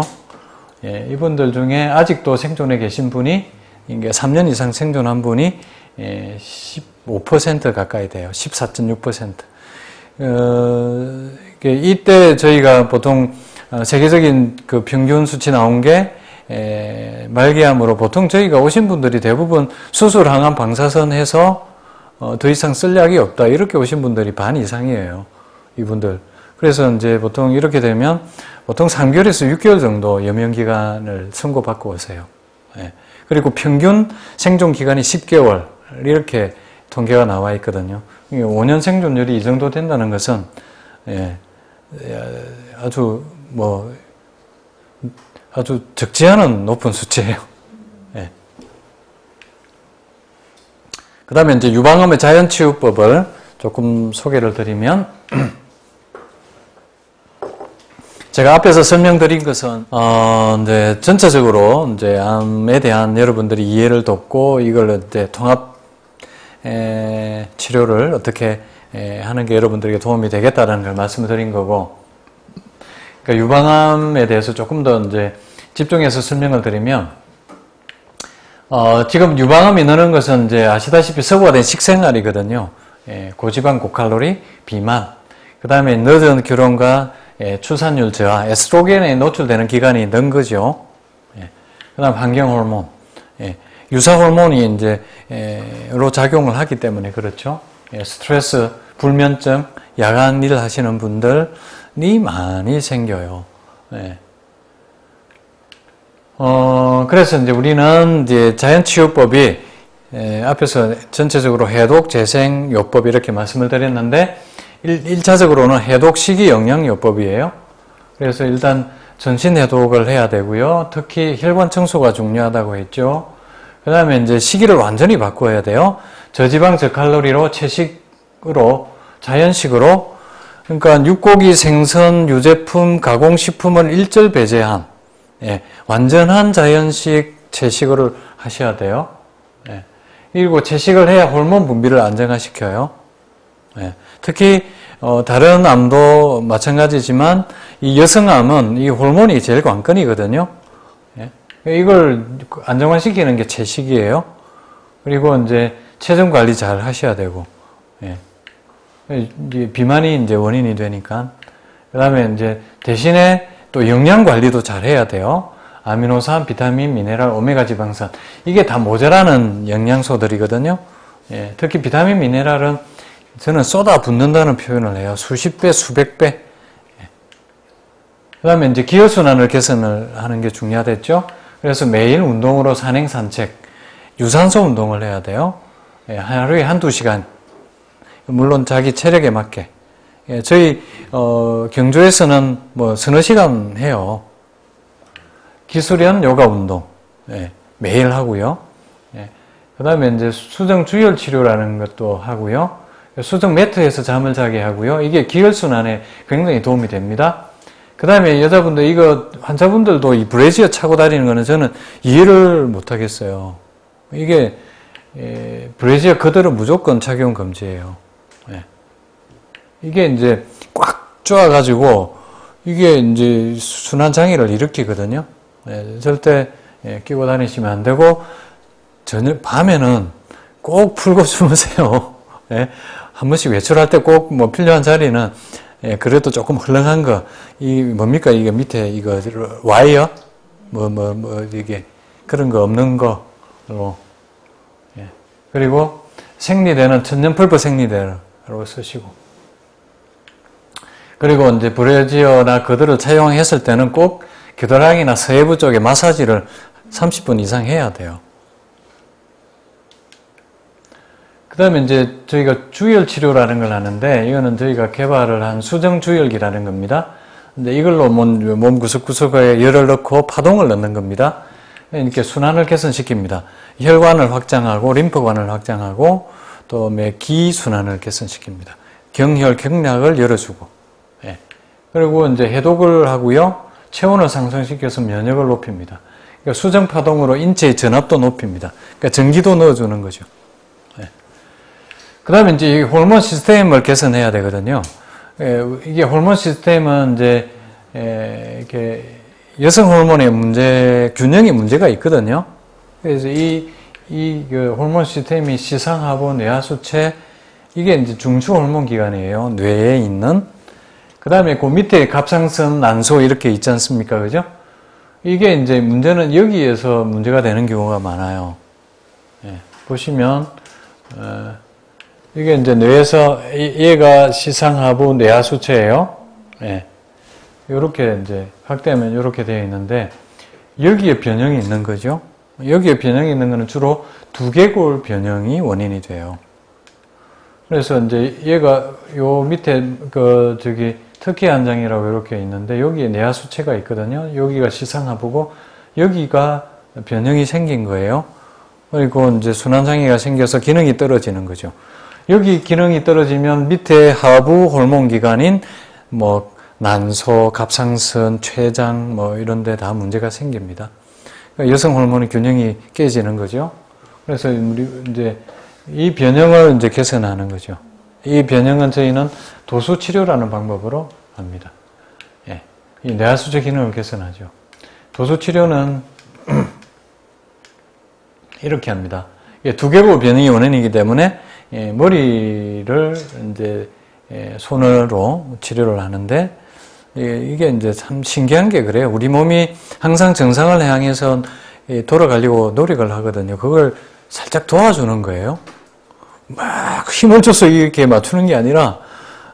예, 이분들 중에 아직도 생존해 계신 분이, 이게 3년 이상 생존한 분이 15% 가까이 돼요. 14.6%. 이때 저희가 보통 세계적인 그 평균 수치 나온 게 말기암으로 보통 저희가 오신 분들이 대부분 수술, 항암, 방사선 해서 더 이상 쓸 약이 없다. 이렇게 오신 분들이 반 이상이에요. 이분들. 그래서 이제 보통 이렇게 되면 보통 3개월에서 6개월 정도 여명기간을 선고받고 오세요. 예. 그리고 평균 생존 기간이 10개월 이렇게 통계가 나와 있거든요. 5년 생존율이 이 정도 된다는 것은 아주 적지 않은 높은 수치예요. 예. 그 다음에 이제 유방암의 자연치유법을 조금 소개를 드리면, 제가 앞에서 설명드린 것은, 이제 전체적으로 이제 암에 대한 여러분들이 이해를 돕고 이걸 이제 통합, 치료를 어떻게 하는 게 여러분들에게 도움이 되겠다라는 걸 말씀을 드린 거고, 그러니까 유방암에 대해서 조금 더 이제 집중해서 설명을 드리면, 지금 유방암이 느는 것은 이제 아시다시피 서구화된 식생활이거든요. 고지방, 고칼로리, 비만, 그 다음에 늦은 결혼과 출산율 저하, 에스트로겐에 노출되는 기간이 는 거죠. 그 다음 환경 호르몬, 유사 호르몬이 이제 로 작용을 하기 때문에 그렇죠. 스트레스, 불면증, 야간 일 하시는 분들이 많이 생겨요. 그래서 이제 우리는 이제 자연치유법이 앞에서 전체적으로 해독, 재생, 요법 이렇게 말씀을 드렸는데 1차적으로는 해독, 식이, 영양 요법이에요. 그래서 일단 전신 해독을 해야 되고요. 특히 혈관 청소가 중요하다고 했죠. 그 다음에 이제 식이를 완전히 바꿔야 돼요. 저지방, 저칼로리로 채식으로, 자연식으로, 그러니까 육고기, 생선, 유제품, 가공식품을 일절 배제한, 완전한 자연식 채식을 하셔야 돼요. 그리고 채식을 해야 호르몬 분비를 안정화시켜요. 특히 다른 암도 마찬가지지만 이 여성암은 이 호르몬이 제일 관건이거든요. 이걸 안정화시키는 게 채식이에요. 그리고 이제 체중 관리 잘 하셔야 되고, 비만이 이제 원인이 되니까. 그 다음에 이제 대신에 또 영양 관리도 잘 해야 돼요. 아미노산, 비타민, 미네랄, 오메가 지방산. 이게 다 모자라는 영양소들이거든요. 특히 비타민, 미네랄은 저는 쏟아 붓는다는 표현을 해요. 수십 배, 수백 배. 그 다음에 이제 기혈순환을 개선을 하는 게 중요하겠죠. 그래서 매일 운동으로 산행, 산책, 유산소 운동을 해야 돼요. 하루에 한두 시간. 물론 자기 체력에 맞게. 저희 경주에서는 뭐 서너 시간 해요. 기술연 요가 운동 매일 하고요. 그 다음에 이제 수정 주열 치료라는 것도 하고요. 수정 매트에서 잠을 자게 하고요. 이게 기혈순환에 굉장히 도움이 됩니다. 그 다음에 여자분들 이거 환자분들도 이 브래지어 차고 다니는 거는 저는 이해를 못 하겠어요. 이게 브래지어 그대로 무조건 착용 금지예요. 이게 이제 꽉 조아가지고 이게 이제 순환 장애를 일으키거든요. 절대 끼고 다니시면 안 되고 저녁 밤에는 꼭 풀고 주무세요. 한 번씩 외출할 때 꼭 뭐 필요한 자리는 그래도 조금 헐렁한 거, 이 뭡니까 이게 밑에 이거 와이어 이게 그런 거 없는 거로 그리고 생리대는 천연펄프 생리대로 쓰시고, 그리고 이제 브래지어나 그들을 사용했을 때는 꼭 겨드랑이나 서해부 쪽에 마사지를 30분 이상 해야 돼요. 그 다음에 이제 저희가 주열 치료라는 걸 하는데, 이거는 저희가 개발을 한 수정 주열기라는 겁니다. 근데 이걸로 몸 구석구석에 열을 넣고 파동을 넣는 겁니다. 이렇게 순환을 개선시킵니다. 혈관을 확장하고 림프관을 확장하고 또 기 순환을 개선시킵니다. 경혈, 경락을 열어주고, 예. 그리고 이제 해독을 하고요. 체온을 상승시켜서 면역을 높입니다. 그러니까 수정 파동으로 인체의 전압도 높입니다. 그러니까 전기도 넣어주는 거죠. 예. 그 다음에 이제 이 호르몬 시스템을 개선해야 되거든요. 이게 호르몬 시스템은 이제 이렇게 여성 호르몬의 균형에 문제가 있거든요. 그래서 그 호르몬 시스템이 시상하부, 뇌하수체, 이게 이제 중추 호르몬 기관이에요. 뇌에 있는. 그 다음에 그 밑에 갑상선, 난소 이렇게 있지 않습니까? 그죠? 이게 이제 문제는 여기에서 문제가 되는 경우가 많아요. 예, 보시면, 이게 이제 뇌에서, 얘가 시상하부 뇌하수체예요. 예. 요렇게 이제 확대하면 이렇게 되어 있는데, 여기에 변형이 있는 거죠. 여기에 변형이 있는 거는 주로 두개골 변형이 원인이 돼요. 그래서 이제 얘가 요 밑에 특히 한장이라고 이렇게 있는데, 여기에 뇌하수체가 있거든요. 여기가 시상하부고, 여기가 변형이 생긴 거예요. 그리고 이제 순환장애가 생겨서 기능이 떨어지는 거죠. 여기 기능이 떨어지면 밑에 하부 호르몬 기관인 난소, 갑상선, 췌장 이런 데 다 문제가 생깁니다. 그러니까 여성 호르몬의 균형이 깨지는 거죠. 그래서 우리 이제 이 변형을 이제 개선하는 거죠. 이 변형은 저희는 도수 치료라는 방법으로 합니다. 예. 이 뇌하수체 기능을 개선하죠. 도수 치료는 이렇게 합니다. 두개골 변형이 원인이기 때문에 머리를 이제 손으로 치료를 하는데, 이게 이제 참 신기한 게 그래요. 우리 몸이 항상 정상을 향해서 돌아가려고 노력을 하거든요. 그걸 살짝 도와주는 거예요. 막 힘을 줘서 이렇게 맞추는 게 아니라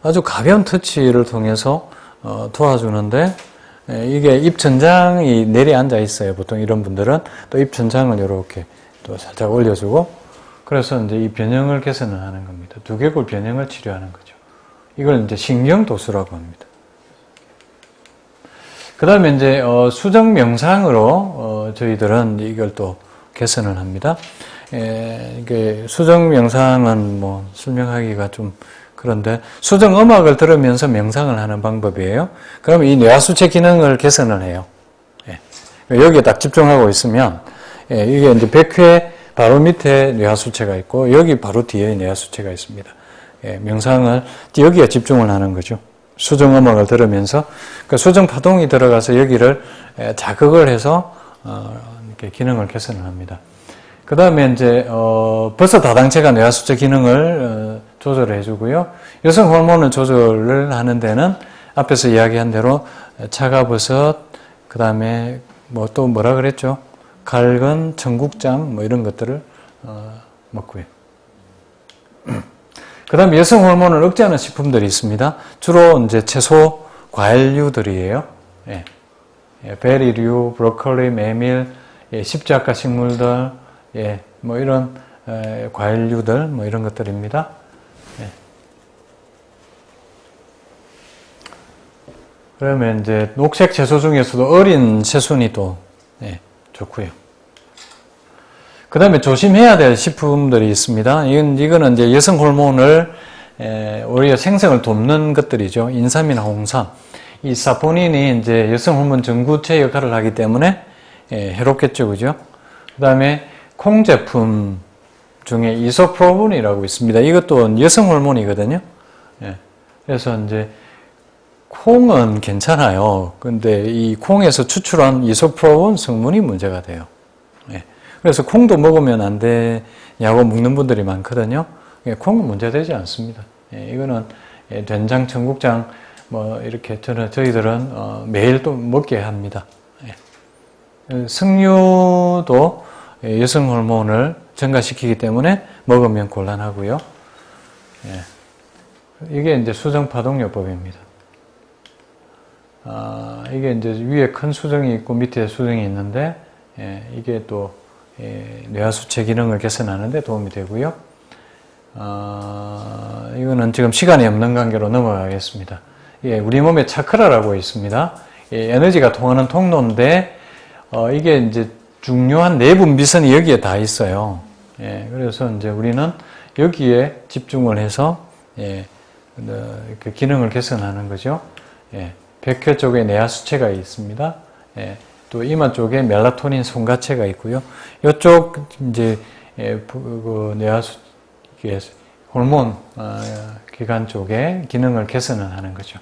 아주 가벼운 터치를 통해서 도와주는데, 이게 입천장이 내려앉아 있어요. 보통 이런 분들은 또 입천장을 이렇게 또 살짝 올려주고, 그래서 이제 이 변형을 개선을 하는 겁니다. 두개골 변형을 치료하는 거죠. 이걸 이제 신경도수라고 합니다. 그 다음에 이제 수정 명상으로 저희들은 이걸 또 개선을 합니다. 이게 수정 명상은 설명하기가 좀 그런데, 수정 음악을 들으면서 명상을 하는 방법이에요. 그럼 이 뇌하수체 기능을 개선을 해요. 여기에 딱 집중하고 있으면, 이게 이제 백회 바로 밑에 뇌하수체가 있고, 여기 바로 뒤에 뇌하수체가 있습니다. 명상을 여기에 집중을 하는 거죠. 수정 음악을 들으면서, 그러니까 수정 파동이 들어가서 여기를 자극을 해서 이렇게 기능을 개선을 합니다. 그 다음에 이제 버섯 다당체가 뇌하수체 기능을 조절을 해주고요. 여성 호르몬을 조절을 하는 데는 앞에서 이야기한 대로 차가버섯, 그 다음에 또 뭐라 그랬죠? 갈근, 청국장 이런 것들을 먹고요. 그 다음에 여성 호르몬을 억제하는 식품들이 있습니다. 주로 이제 채소, 과일류들이에요. 베리류, 브로콜리, 메밀, 십자가 식물들, 이런 과일류들, 이런 것들입니다. 그러면 이제 녹색 채소 중에서도 어린 새순이 또 좋고요. 그 다음에 조심해야 될 식품들이 있습니다. 이거는 이제 여성 호르몬을 오히려 생성을 돕는 것들이죠. 인삼이나 홍삼. 이 사포닌이 이제 여성 호르몬 전구체 역할을 하기 때문에 해롭겠죠, 그죠? 그 다음에 콩 제품 중에 이소프로본이라고 있습니다. 이것도 여성 호르몬이거든요. 그래서 이제 콩은 괜찮아요. 근데 이 콩에서 추출한 이소프로본 성분이 문제가 돼요. 그래서 콩도 먹으면 안 되냐고 묻는 분들이 많거든요. 콩은 문제되지 않습니다. 이거는 된장, 청국장 이렇게 저희들은 매일 또 먹게 합니다. 석류도 여성 호르몬을 증가시키기 때문에 먹으면 곤란하고요. 예. 이게 이제 수정파동요법입니다. 이게 이제 위에 큰 수정이 있고 밑에 수정이 있는데, 예, 이게 또 뇌하수체 기능을 개선하는 데 도움이 되고요. 이거는 지금 시간이 없는 관계로 넘어가겠습니다. 예, 우리 몸에 차크라라고 있습니다. 예, 에너지가 통하는 통로인데, 이게 이제 중요한 내분 미선이 여기에 다 있어요. 예, 그래서 이제 우리는 여기에 집중을 해서, 예, 그 기능을 개선하는 거죠. 예, 백회 쪽에 뇌하수체가 있습니다. 예, 또 이마 쪽에 멜라토닌 송가체가 있고요. 이쪽 이제 그 뇌하수 호르몬 기관 쪽에 기능을 개선을 하는 거죠.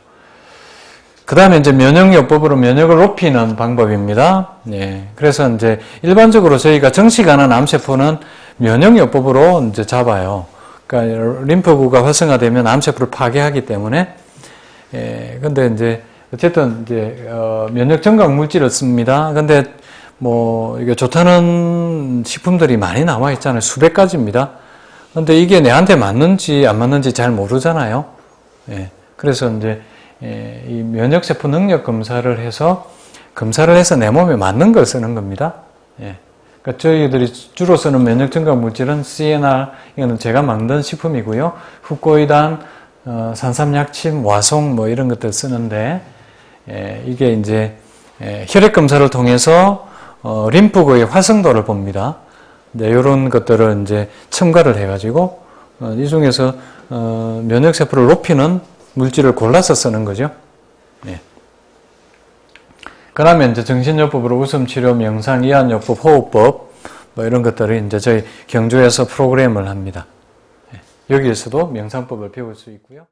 그 다음에 이제 면역요법으로 면역을 높이는 방법입니다. 예, 그래서 이제 일반적으로 저희가 정식하는 암세포는 면역요법으로 이제 잡아요. 그러니까 림프구가 활성화되면 암세포를 파괴하기 때문에, 예, 근데 이제 어쨌든 이제 면역 증강 물질을 씁니다. 근데 뭐 이게 좋다는 식품들이 많이 나와 있잖아요. 수백 가지입니다. 근데 이게 내한테 맞는지 안 맞는지 잘 모르잖아요. 예, 그래서 이제 이 면역세포 능력 검사를 해서 내 몸에 맞는 걸 쓰는 겁니다. 예. 그러니까 저희들이 주로 쓰는 면역 증강 물질은 CNR, 이거는 제가 만든 식품이고요. 훅고이단, 산삼약침, 와송 뭐 이런 것들 쓰는데, 이게 이제 혈액 검사를 통해서 림프구의 활성도를 봅니다. 이런 것들을 이제 첨가를 해가지고 이 중에서 면역세포를 높이는 물질을 골라서 쓰는 거죠. 네. 그러면 이제 정신요법으로 웃음치료, 명상, 이완요법, 호흡법 뭐 이런 것들을 이제 저희 경주에서 프로그램을 합니다. 여기에서도 명상법을 배울 수 있고요.